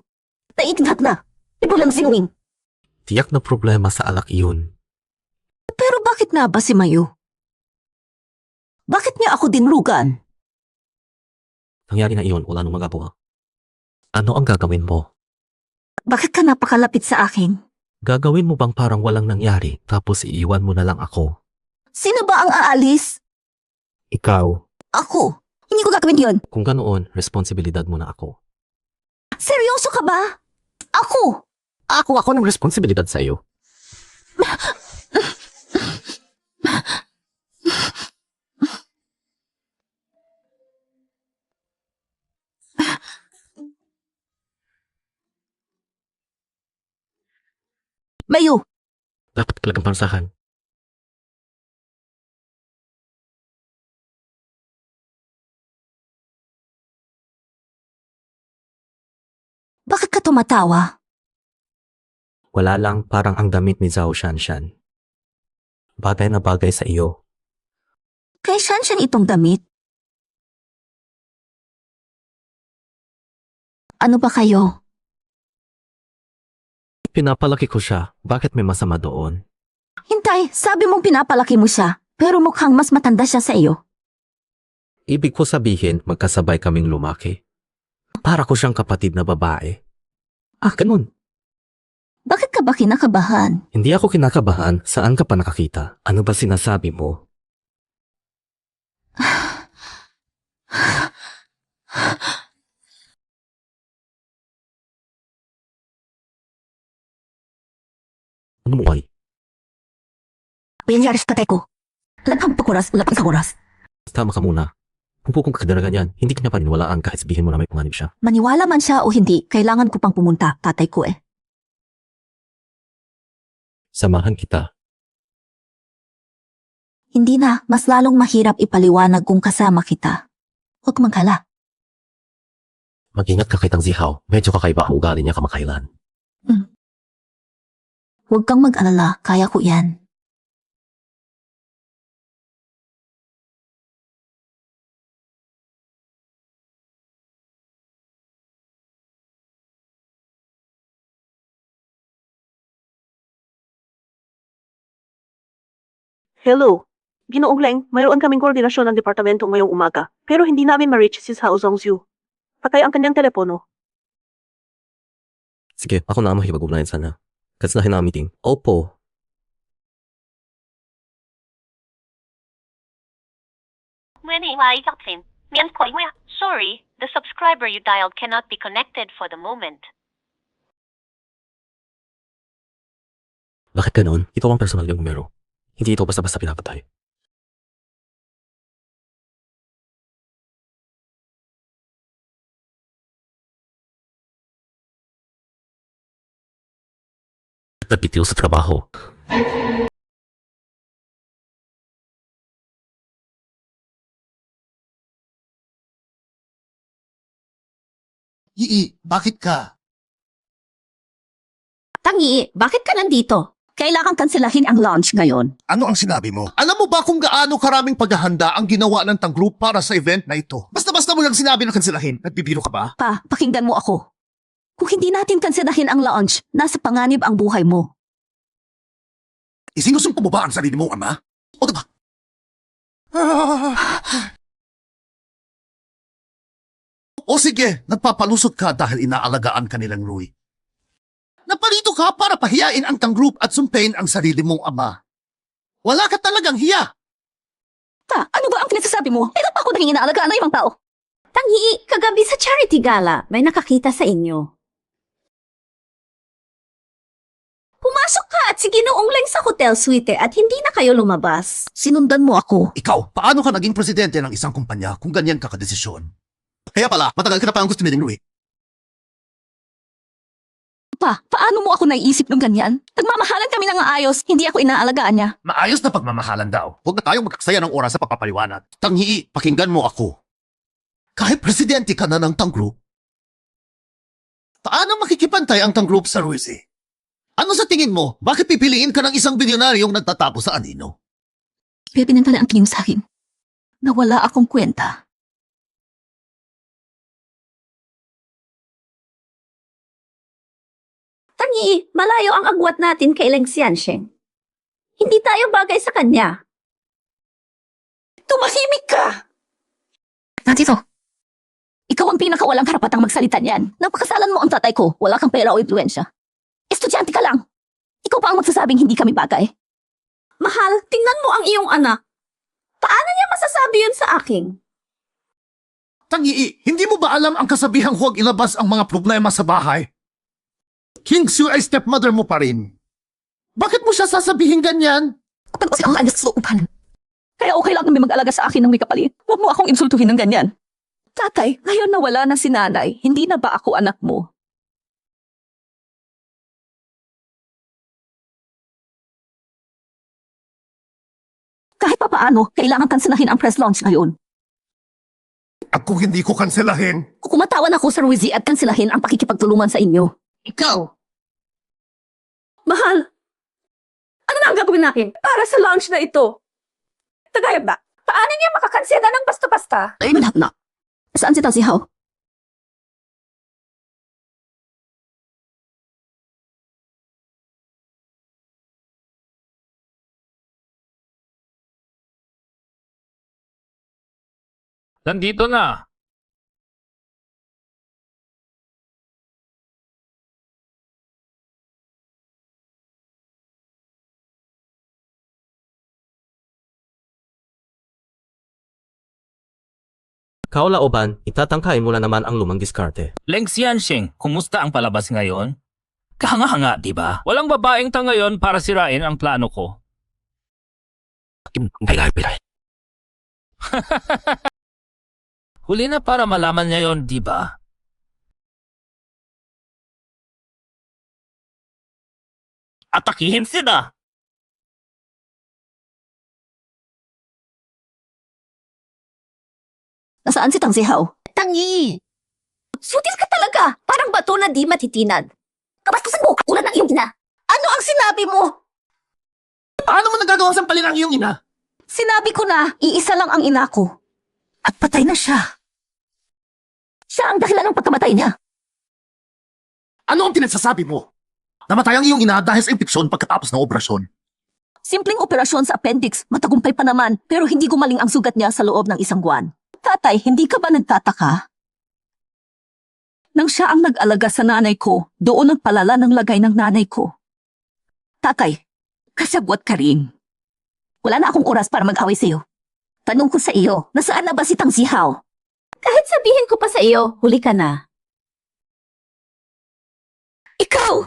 Naitighat na. Ibo lang sinuwing. Tiyak na problema sa alak iyon. Pero bakit nga ba si Mayu? Bakit niya ako dinrugan? Nangyari na iyon, wala nang magagawa. Ano ang gagawin mo? Bakit ka napakalapit sa akin? Gagawin mo bang parang walang nangyari tapos iiwan mo na lang ako? Sino ba ang aalis? Ikaw. Ako. Hindi ko gagawin yon. Kung ganoon, responsibilidad mo na ako. Seryoso ka ba? Ako. Ako ng responsibilidad sa iyo. Mayu, Dapat talagang pansahan. bakit ka tumatawa? Wala lang, parang ang damit ni Zhao Shanshan. Bagay na bagay sa iyo. Kay Shanshan itong damit? Ano ba kayo? Pinapalaki ko siya. Bakit may masama doon? Hintay, sabi mong pinapalaki mo siya, pero mukhang mas matanda siya sa iyo. Ibig ko sabihin, magkasabay kaming lumaki. Para ko siyang kapatid na babae. Ganun. Bakit ka ba kinakabahan? Hindi ako kinakabahan. Saan ka pa nakakita? Ano ba sinasabi mo? Ano mo ay? Pinyaris ka teko. Lagang pakuras, lapang sa oras. Tama ka muna. Kung pukong ka na ganyan, hindi ka niya paniniwalaan kahit sabihin mo na may panganib siya. Maniwala man siya o hindi, kailangan ko pang pumunta, tatay ko eh. Samahan kita. Hindi na, mas lalong mahirap ipaliwanag kung kasama kita. Huwag maghala. Mag-ingat ka kay Tang Zihaw. Medyo kakaiba ang ugali niya kamakailan. Huwag kang mag-alala, kaya ko yan. Hello. Ginoong Leng, mayroon kaming koordinasyon ng departamento ngayong umaga, pero hindi namin ma-reach si Zhao Zhongxiu. Patay ang kanyang telepono. Sige, ako na ang makipag-ugnayan sana. Kasi na meeting. Opo. Sorry, the subscriber you dialed cannot be connected for the moment. Bakit ganon? Ito ang personal yung numero. Hindi ito basta-basta pinapatay. Napitil sa trabaho. Yi, bakit ka? Tangi, bakit ka nandito? Kailangan kanselahin ang launch ngayon. Ano ang sinabi mo? Alam mo ba kung gaano karaming paghahanda ang ginawa ng Tang Group para sa event na ito? Basta-basta mo lang sinabi na kanselahin. Nagbibiro ka ba? Pa, pakinggan mo ako. Kung hindi natin kanselahin ang launch, nasa panganib ang buhay mo. Isinusumpo mo ba ang sarili mong ama? O diba? O sige, nagpapalusot ka dahil inaalagaan ka nilang Rui. Napalito ka para pahiyain ang Tang Group at sumpain ang sarili mong ama. Wala ka talagang hiya. Pa, ano ba ang pinagsasabi mo? Kailan pa ako naging inaalagaan ng ibang tao? Tangi, kagabi sa charity gala, may nakakita sa inyo. Pumasok ka at si Ginoong Leng sa hotel suite at hindi na kayo lumabas. Sinundan mo ako. Ikaw, paano ka naging presidente ng isang kumpanya kung ganyan ka kadesisyon? Kaya pala, matagal ka na pa ang gusto nilang Rui. Pa, paano mo ako naiisip ng ganyan? Nagmamahalan kami ng ayos, hindi ako inaalagaan niya. Maayos na pagmamahalan daw. Huwag na tayong magkaksaya ng oras sa pagpapaliwanag. Tanghii, pakinggan mo ako. Kahit presidente ka na ng Tang Group, paano makikipantay ang Tang Group sa Ruiz? Ano sa tingin mo? Bakit pipiliin ka ng isang bilyonaryong nagtatapos sa anino? Kaya pinantala ang kinim sa akin. Nawala akong kwenta. Tangi, malayo ang agwat natin kay Leng Xiansheng. Hindi tayo bagay sa kanya. Tumahimik ka! Nandito. Ikaw ang pinakawalang karapatang magsalita niyan. Napakasalan mo ang tatay ko. Wala kang pera o impluensya. Estudyante ka lang. Ikaw pa ang magsasabing hindi kami bagay. Mahal, tingnan mo ang iyong anak. Paano niya masasabi yun sa akin? Tanghii, hindi mo ba alam ang kasabihang huwag ilabas ang mga problema sa bahay? King Su ay stepmother mo pa rin. Bakit mo siya sasabihin ganyan? Kapag si ang anak sa upan. Kaya okay lang na may mag-alaga sa akin ng may kapalit. Huwag mo akong insultuhin ng ganyan. Tatay, ngayon na wala na si nanay, hindi na ba ako anak mo? Kahit pa paano, kailangan kanselahin ang press launch ngayon. At kung hindi ko kanselahin, Kumatawan ako sa Ruizy at kanselahin ang pakikipagtulungan sa inyo. Ikaw! Mahal, ano na ang gagawin natin para sa launch na ito? Tagayab ba? Paano niya makakansela ng basta-basta? Ay, manap na. Saan si Tang Zihaw? Nandito na. Kaulauban, itatangkain mo na naman ang lumang diskarte. Leng Xiansheng, kumusta ang palabas ngayon? Kahanga-hanga, di ba? Walang babaeng ta ngayon para sirain ang plano ko. Huli na para malaman niya yon, di ba? Atakihin sila! Nasaan si Tang Zihaw? Tangi! Sutil ka talaga! Parang bato na di matitinan. Kabastusan mo, katulad ng iyong ina. Ano ang sinabi mo? Paano mo nagagawa sa palin ang iyong ina? Sinabi ko na, iisa lang ang ina ko. At patay na siya. Siya ang dahilan ng pagkamatay niya. Ano ang pinagsasabi mo? Namatay ang iyong ina dahil sa impeksyon pagkatapos ng operasyon. Simpleng operasyon sa appendix, matagumpay pa naman, pero hindi gumaling ang sugat niya sa loob ng 1 buwan. Tatay, hindi ka ba nagtataka? Nang siya ang nag-alaga sa nanay ko, doon nagpalala ng lagay ng nanay ko. Tatay, kasabwat ka rin. Wala na akong oras para mag-away sa iyo. Tanong ko sa iyo, nasaan na ba si Tang Zihaw? Kahit sabihin ko pa sa iyo, huli ka na. Ikaw!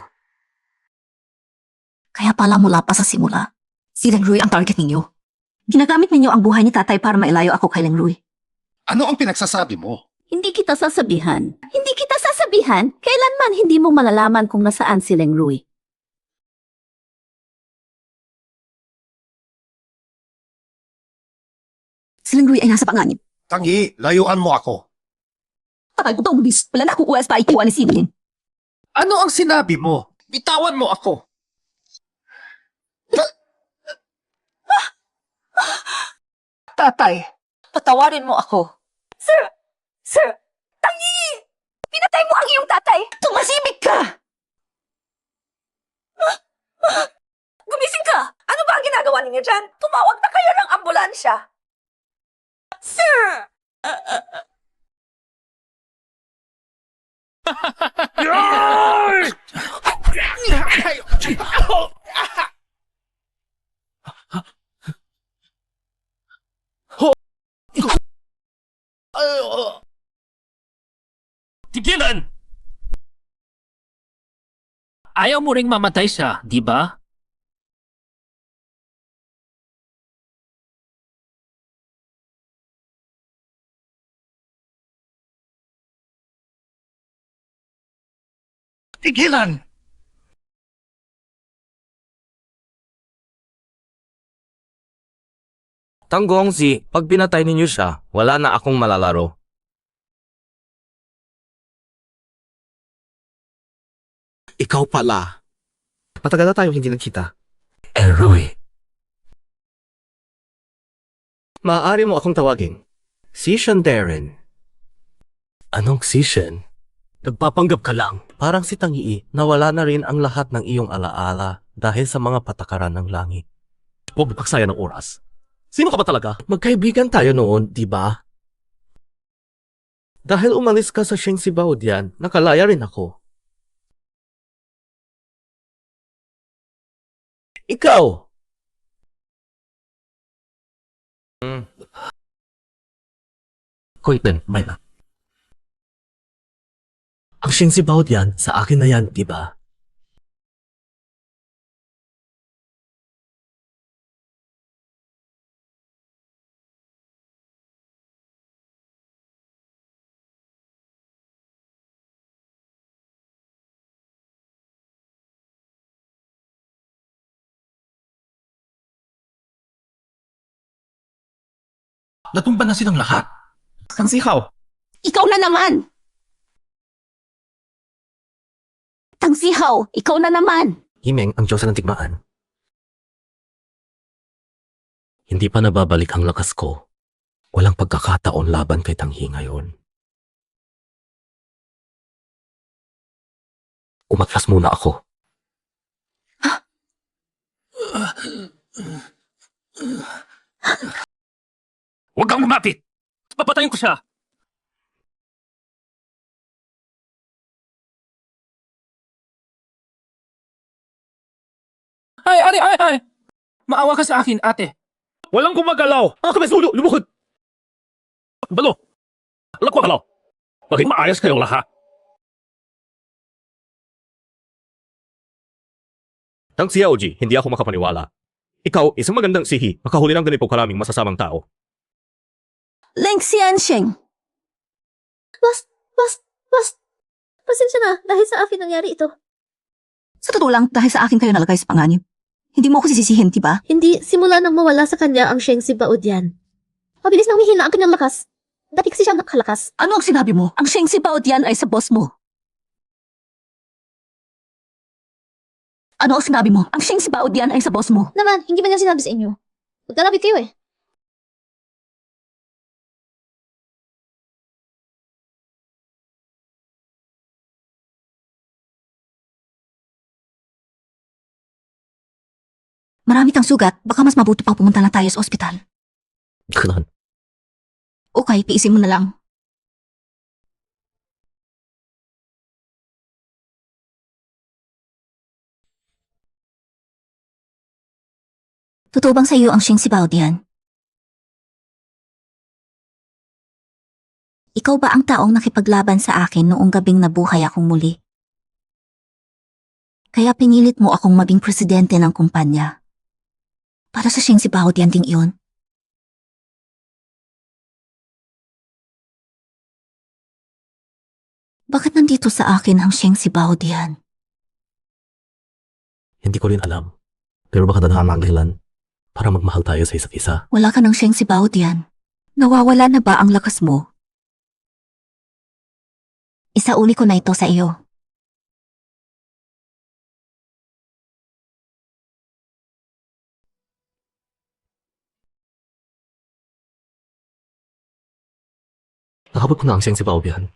Kaya pala mula pa sa simula, si Lengroy ang target ninyo. Ginagamit ninyo ang buhay ni tatay para mailayo ako kay Lengroy. Ano ang pinagsasabi mo? Hindi kita sasabihan. Hindi kita sasabihan, kailanman hindi mo malalaman kung nasaan si Leng Rui. Si Lengroy ay nasa panganib. Tangi, layuan mo ako. Tagal ko pang bubis, wala na akong uwas para ikiwan ni Siblin. Ano ang sinabi mo? Bitawan mo ako. Tatay, patawarin mo ako. Sir, Tangi! Pinatay mo ang iyong tatay! Tumasibig ka! Gumising ka! Ano ba ang ginagawa ninyo dyan? Tumawag na kayo ng ambulansya! Sir! Tigilan! Ayaw mo ring mamatay siya, di ba? Tigilan! Tanggong si, pag pinatay ninyo siya, wala na akong malalaro. Ikaw pala. Matagal na tayo hindi nagkita. Rui. Maaari mo akong tawagin. Sishan Darren. Anong sishan? Nagpapanggap ka lang. Parang si Tangi, nawala na rin ang lahat ng iyong alaala dahil sa mga patakaran ng langit. Huwag mapaksaya ng oras. Sino ka ba talaga? Magkaibigan tayo noon, di ba? Dahil umalis ka sa Shengsi Baodian, nakalaya rin ako. Ikaw! Koiten, may na. Ang Shengsi Baodian, sa akin na yan, di ba? Natumba na silang lahat. Ang sihaw! Ikaw na naman! Tang Zihaw, ikaw na naman! Himeng ang Diyosa ng Tigmaan. Hindi pa nababalik ang lakas ko. Walang pagkakataon laban kay Tanghi ngayon. Umatras muna ako. Huwag kang lumapit! Papatayin ko siya! Ay! Maawa ka sa akin, ate. Walang gumagalaw! Ang kabesulo, lumuhod! Balo! Lakwa ka lang! Bakit maayos kayong lahat? Tang Xiaoji, hindi ako makapaniwala. Ikaw, isang magandang sihi, makahuli ng ganito karaming masasamang tao. Leng Xiansheng, Bas, pasensya na dahil sa akin nangyari ito. Sa totoo lang, dahil sa akin kayo nalagay sa panganib. Hindi mo ako sisisihin, di ba? Hindi, simula nang mawala sa kanya ang Sheng si Baodian. Mabilis nang humihina ang kanyang lakas. Dati kasi siyang nakalakas. Ano ang sinabi mo? Ang Sheng Si Baodian ay sa boss mo. Ano ang sinabi mo? Ang Sheng Si Baodian ay sa boss mo. Naman, hindi ba niya sinabi sa inyo? Magkalapit kayo eh. Marami kang sugat, baka mas mabuti pang pumunta na tayo sa ospital. Ganon. Okay, tiisin mo na lang. Totoo bang sa iyo ang Sheng si Baodian? Ikaw ba ang taong nakipaglaban sa akin noong gabing nabuhay akong muli? Kaya pinilit mo akong maging presidente ng kumpanya. Para sa Sheng si Baodian ding iyon. Bakit nandito sa akin ang Sheng si Baodian? Hindi ko rin alam. Pero baka tadhana ang dahilan para magmahal tayo sa isa't isa. Wala ka ng Sheng si Baodian. Nawawala na ba ang lakas mo? Isauli ko na ito sa iyo. Nakabot ko na ang Sheng Si Baodian.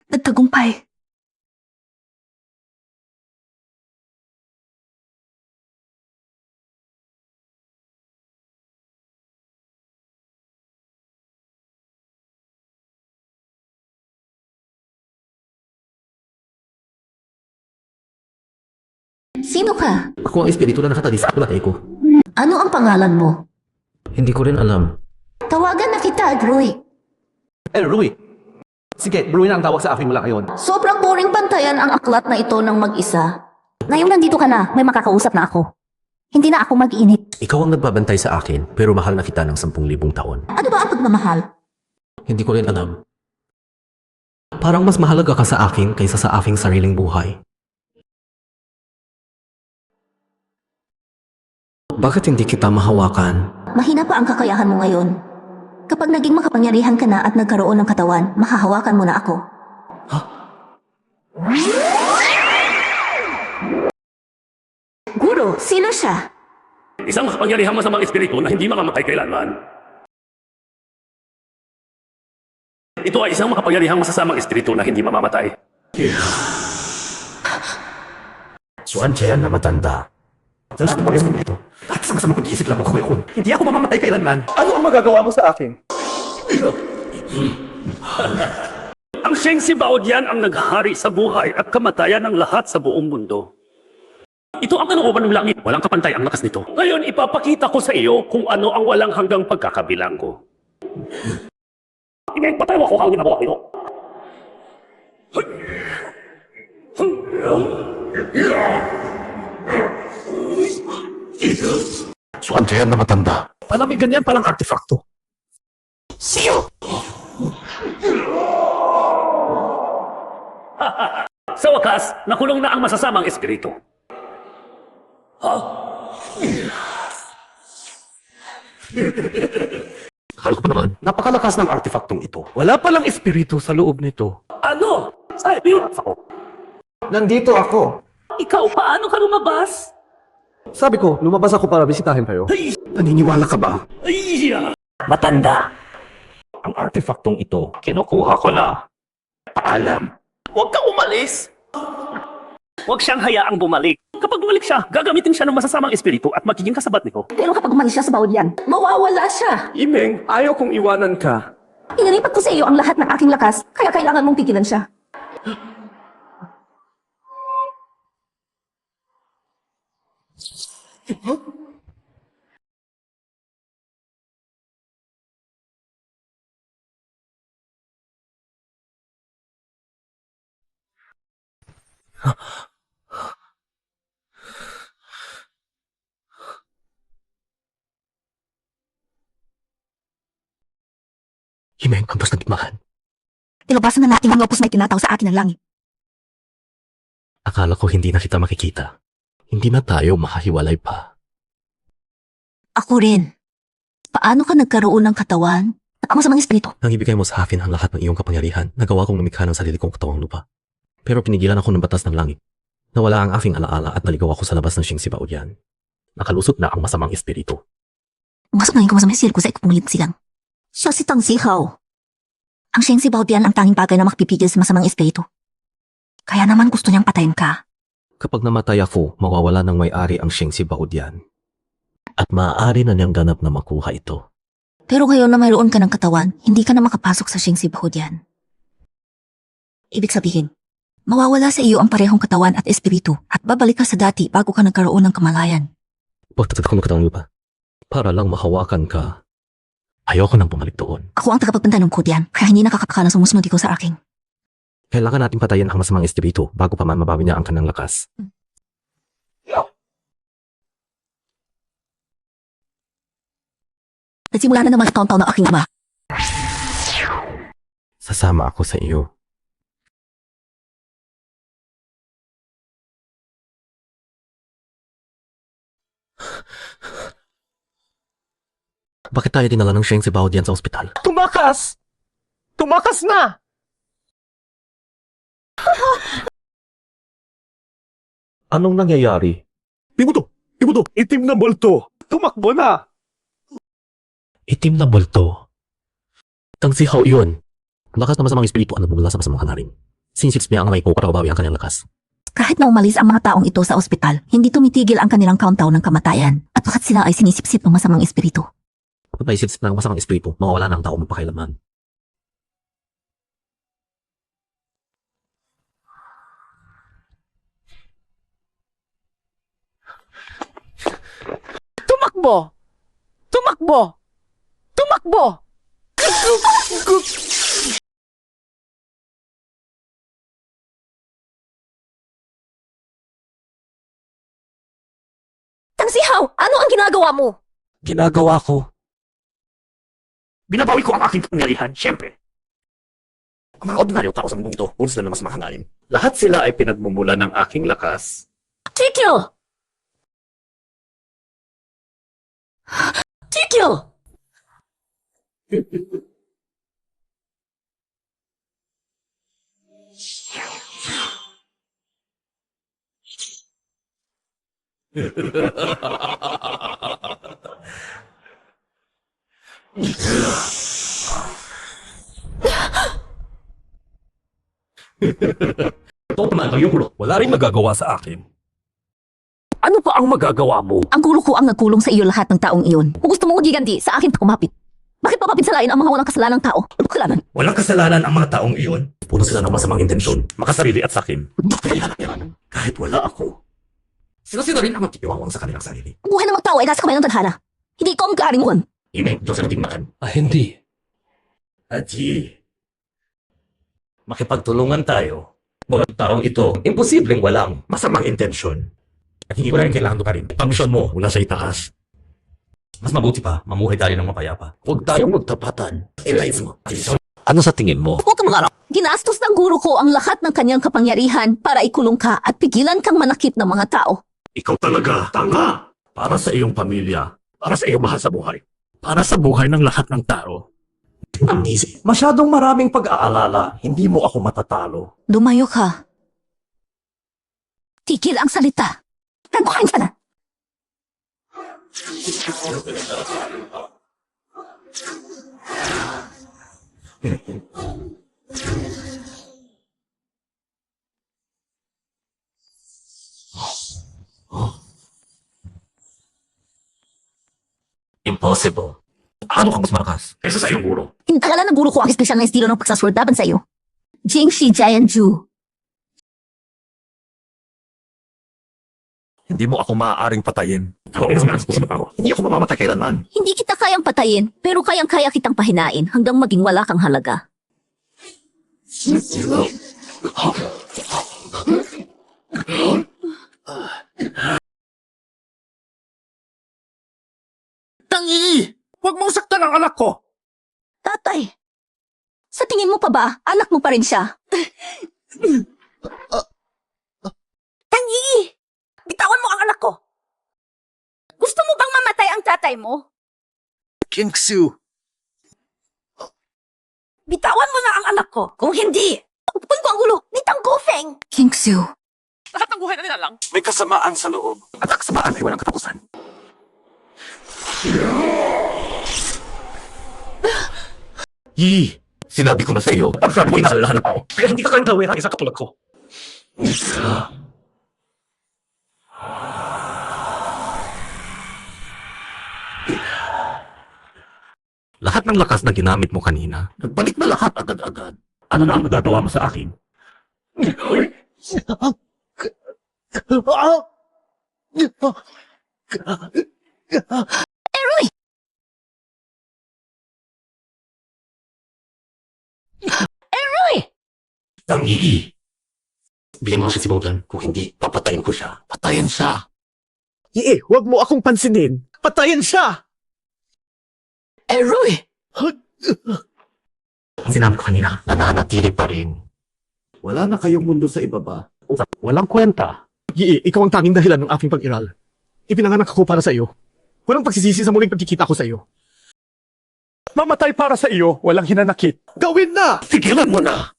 Nagtagumpay. Sino ka? Ako ang espiritu na nakatali sa akulat ko. Ano ang pangalan mo? Hindi ko rin alam. Tawagan na kita, Rui. Rui. Sige, Rui na ang tawag sa akin mula ngayon. Sobrang boring bantayan ang aklat na ito ng mag-isa. Ngayong nandito ka na, may makakausap na ako. Hindi na ako mag-inip. Ikaw ang nagbabantay sa akin, pero mahal na kita ng 10,000 taon. Ano ba ang pagmamahal? Hindi ko rin alam. Parang mas mahalaga ka sa akin kaysa sa aking sariling buhay. Bakit hindi kita mahawakan? Mahina pa ang kakayahan mo ngayon. Kapag naging makapangyarihan ka na at nagkaroon ng katawan, mahahawakan mo na ako. Guro, sino siya? Isang makapangyarihang masamang espiritu na hindi mamamatay kailanman. Ito ay isang makapangyarihang masasamang espiritu na hindi mamamatay. Suan-tiyan na matanda. Sa mo ito. At sa masama kong isip lang ako ngayon. Hindi ako mamamatay kailanman. Ano ang magagawa mo sa akin? Ang Sheng Si Baodian ang naghari sa buhay at kamatayan ng lahat sa buong mundo. Ito ang kalooban ng langit. Walang kapantay ang lakas nito. Ngayon, ipapakita ko sa iyo kung ano ang walang hanggang pagkakabilang ko. Ingay, patawa ko ang ginawa ko. Suan-tiyan na matanda. Alam mo, ganyan palang artefakto. Siyo! Sa wakas, nakulong na ang masasamang espiritu. Akala ko pa naman. Napakalakas ng artefaktong ito. Wala palang espiritu sa loob nito. Ano? Sabi ako. Nandito ako. Ikaw, paano ka lumabas? Sabi ko, lumabas ako para bisitahin kayo. Naniniwala ka ba? Matanda. Ang artefaktong ito, kinukuha ko na. Paalam. Huwag kang umalis. Huwag siyang hayaang bumalik. Kapag bumalik siya, gagamitin siya ng masasamang espiritu at magiging kasabat nito. Pero kapag umalis siya sa Baodian, mawawala siya. Imeng, ayaw kong iwanan ka. Inilipat ko sa iyo ang lahat ng aking lakas, kaya kailangan mong pigilan siya. Himeng, kampos na digmaan. Tilabasan na natin ang lopos may tinataw sa akin ng langit. Akala ko hindi na kita makikita. Hindi na tayo makahiwalay pa. Ako rin. Paano ka nagkaroon ng katawan at ang masamang espiritu? Nang ibigay mo sa akin ang lahat ng iyong kapangyarihan, nagawa kong lumikha ng sarili kong katawang lupa. Pero pinigilan ako ng batas ng langit. Nawala ang aking alaala at naligaw ako sa labas ng Shingsi Baodian. Nakalusot na ang masamang espiritu. Masok na yung masamang espiritu sa ikupulit silang. Siya si Tang Zihaw. Ang Shengsi Baodian ang tanging bagay na makapipigil sa masamang espiritu. Kaya naman gusto niyang patayin ka. Kapag namatay ako, mawawala ng may-ari ang Shingsi Baodian. At maaari na niyang ganap na makuha ito. Pero ngayon na mayroon ka ng katawan, hindi ka na makapasok sa Shengsi Baodian. Ibig sabihin, mawawala sa iyo ang parehong katawan at espiritu at babalik ka sa dati bago ka nagkaroon ng kamalayan. Pagtatag ko ng katawang lupa. Para lang mahawakan ka. Ayoko nang bumalik doon. Ako ang tagapagpanta ng Kodian, kaya hindi nakakakana sumusunod ikaw sa akin. Kailangan natin patayin ang masamang espiritu bago pa man mabawi niya ang kanyang lakas. Nagsimula na naman ang taon-taon ng aking ama. Sasama ako sa iyo. Bakit tayo dinala ng Shengsi Baodian sa ospital? Tumakas! Tumakas na! Anong nangyayari? Ibuto! Itim na bolto! Tumakbo na! Itim na bolto. Tang Zihaw iyon. Lakas na masamang espiritu ang nagmumula sa masamang hangarin. Sinisits niya ang may ko para mabawi ang kanyang lakas. Kahit na umalis ang mga taong ito sa ospital, hindi tumitigil ang kanilang countdown ng kamatayan at bakit sila ay sinisipsip ng masamang espiritu. Kung naisip ng masamang espiritu, mawawala na ang tao magpakailaman. Tumakbo! Tumakbo! Tumakbo! Tang Zihaw, ano ang ginagawa mo? Ginagawa ko. Binabawi ko ang aking pangyarihan, syempre. Ang mga ordinaryong tao sa mundong ito, puro sila na mas mahangarin. Lahat sila ay pinagmumula ng aking lakas. Kikyo! Kikyo! Ito naman yung gulo. Wala rin magagawa sa akin. Ano pa ang magagawa mo? Ang gulo ko ang nagkulong sa iyo lahat ng taong iyon. Kung gusto mong giganti, sa akin kumapit. Bakit pa papinsalain ang mga walang kasalanang tao? Ano kasalanan? Walang kasalanan ang mga taong iyon. Puno sila ng masamang intensyon, makasarili at sakin. Kahit wala ako. Sila rin ang magkipiwawang sa kanilang sarili. Ang buhay ng mga tao ay nasa kamay ng tadhana. Hindi ikaw ang kaarimuan. Ineng, Diyos ang tingnan. Hindi. Aji, makipagtulungan tayo. Mga taong ito, imposibleng walang masamang intensyon. At hindi ko na rin kailangan tuparin. Pamisyon mo mula sa itaas. Mas mabuti pa, mamuhay tayo ng mapayapa. Huwag tayong magtapatan. Elias mo. Ano sa tingin mo? Huwag ka mangarap. Ginastos ng guro ko ang lahat ng kanyang kapangyarihan para ikulong ka at pigilan kang manakit ng mga tao. Ikaw talaga, tanga! Para sa iyong pamilya, para sa iyong mahal sa buhay, para sa buhay ng lahat ng tao. Masyadong maraming pag-aalala, hindi mo ako matatalo. Lumayo ka. Tigil ang salita. Nagbukain ka na. Impossible. Ano ka mas malakas kaysa sa iyong guro? Intagalan ng guro ko ang espesyal na estilo ng pagsasword laban sa iyo. Jingshi Jianju. Hindi mo ako maaaring patayin. Hindi ako mamamatay kailanman. Hindi kita kayang patayin, pero kayang-kaya kitang pahinain hanggang maging wala kang halaga. Tangi! Huwag mong saktan ang anak ko! Tatay, Sa tingin mo pa ba, anak mo pa rin siya? Tangi! Bitawan mo ang anak ko! Gusto mo bang mamatay ang tatay mo? Kingsu, Bitawan mo na ang anak ko! Kung hindi, upun ko ang gulo ni Tang Gofeng! Kingsu, Lahat ng buhay na nila lang. May kasamaan sa loob. At ang kasamaan ay walang katapusan. Yi, sinabi ko na sa iyo, ang sabi mo inalalahan ako. Kaya hindi ka kayang gawin ang isa katulad ko. Lahat ng lakas na ginamit mo kanina, Nagbalik na lahat agad-agad. Ano na ang nagagawa mo sa akin? ang Yi. Bilhin mo siya si Bogdan. Kung hindi, papatayin ko siya. Patayin siya. Yi, huwag mo akong pansinin. Patayin siya! Eroy! Sinabi ko kanina, nananatili pa rin. Wala na kayong mundo sa ibaba. Walang kwenta. Yi, ikaw ang tanging dahilan ng aking pag-iral. Ipinanganak ako para sa iyo. Walang pagsisisi sa muling pagkikita ko sa iyo. Mamatay para sa iyo, walang hinanakit. Gawin na! Tigilan mo na!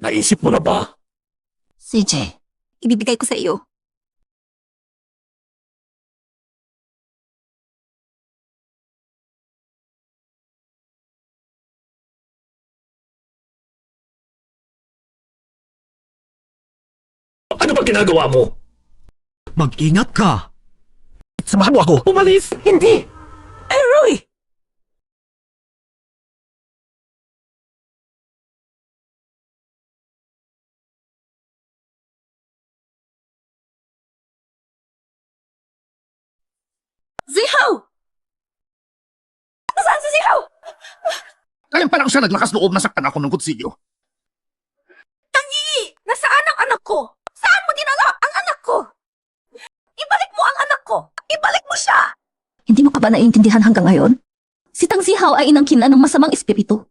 Naisip mo na ba? CJ, ibibigay ko sa iyo. Ano ba ginagawa mo? Mag-ingat ka! Samahan mo ako! Umalis! Hindi! Eroy! Zihaw! Nasaan si Zihaw? kaya parang siya naglakas loob na saktan ako ng kutsilyo. Tangi! Nasaan ang anak ko? Saan mo dinala ang anak ko? Ibalik mo ang anak ko! Ibalik mo siya! Hindi mo ka ba naiintindihan hanggang ngayon? Si Tang Zihaw ay inangkin ng masamang espiritu.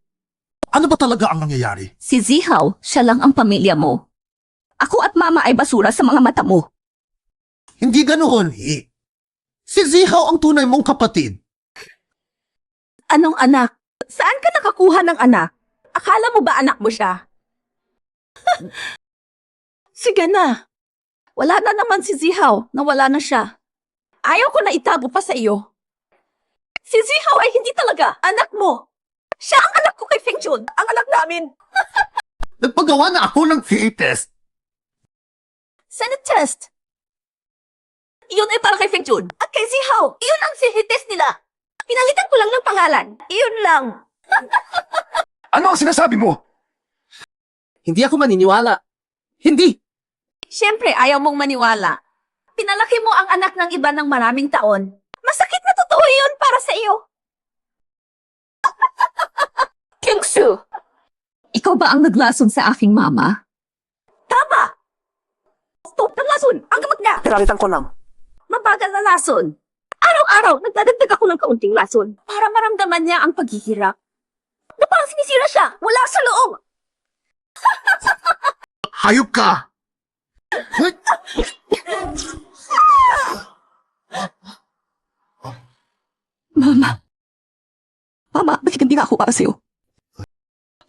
Ano ba talaga ang nangyayari? Si Zihaw, siya lang ang pamilya mo. Ako at mama ay basura sa mga mata mo. Hindi ganoon, Hi. Si Zihaw ang tunay mong kapatid. Anong anak? Saan ka nakakuha ng anak? Akala mo ba anak mo siya? Sige na. Wala na naman si Zihaw. Nawala na siya. Ayaw ko na itago pa sa iyo. Si Zihaw ay hindi talaga anak mo. Siya ang anak ko kay Feng Jun. Ang anak namin. Nagpagawa na ako ng PA test. Senate test. Iyon ay para kay Feng Jun. At kay Zihaw, iyon ang test nila. Pinalitan ko lang ng pangalan. Iyon lang. Ano ang sinasabi mo? Hindi ako maniniwala. Hindi! Siyempre, ayaw mong maniwala. Pinalaki mo ang anak ng iba ng maraming taon. Masakit na totoo yun para sa iyo. Kingsu! Ikaw ba ang naglason sa aking mama? Tama! Stop ng lason! Ang gamot niya! Pinalitan ko lang. Mabagal na lason. Araw-araw, nagdadagdag ako ng kaunting lason para maramdaman niya ang paghihirap. Na parang sinisira siya mula sa loob. Hayop ka! Mama. Mama, bakit hindi nga ako para sa'yo?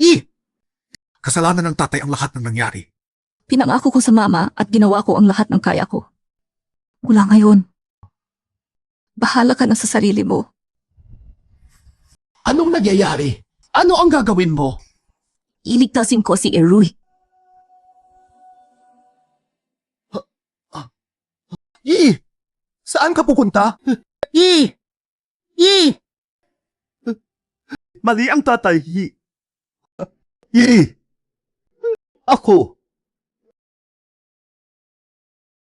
Hi! Kasalanan ng tatay ang lahat ng nangyari. Pinangako ko sa mama at ginawa ko ang lahat ng kaya ko. Mula ngayon, bahala ka na sa sarili mo. Anong nagyayari? Ano ang gagawin mo? Iligtasin ko si Eroy. Yi! Saan ka pupunta? Yi! Yi! Mali ang tatay, Yi. Yi! Ako!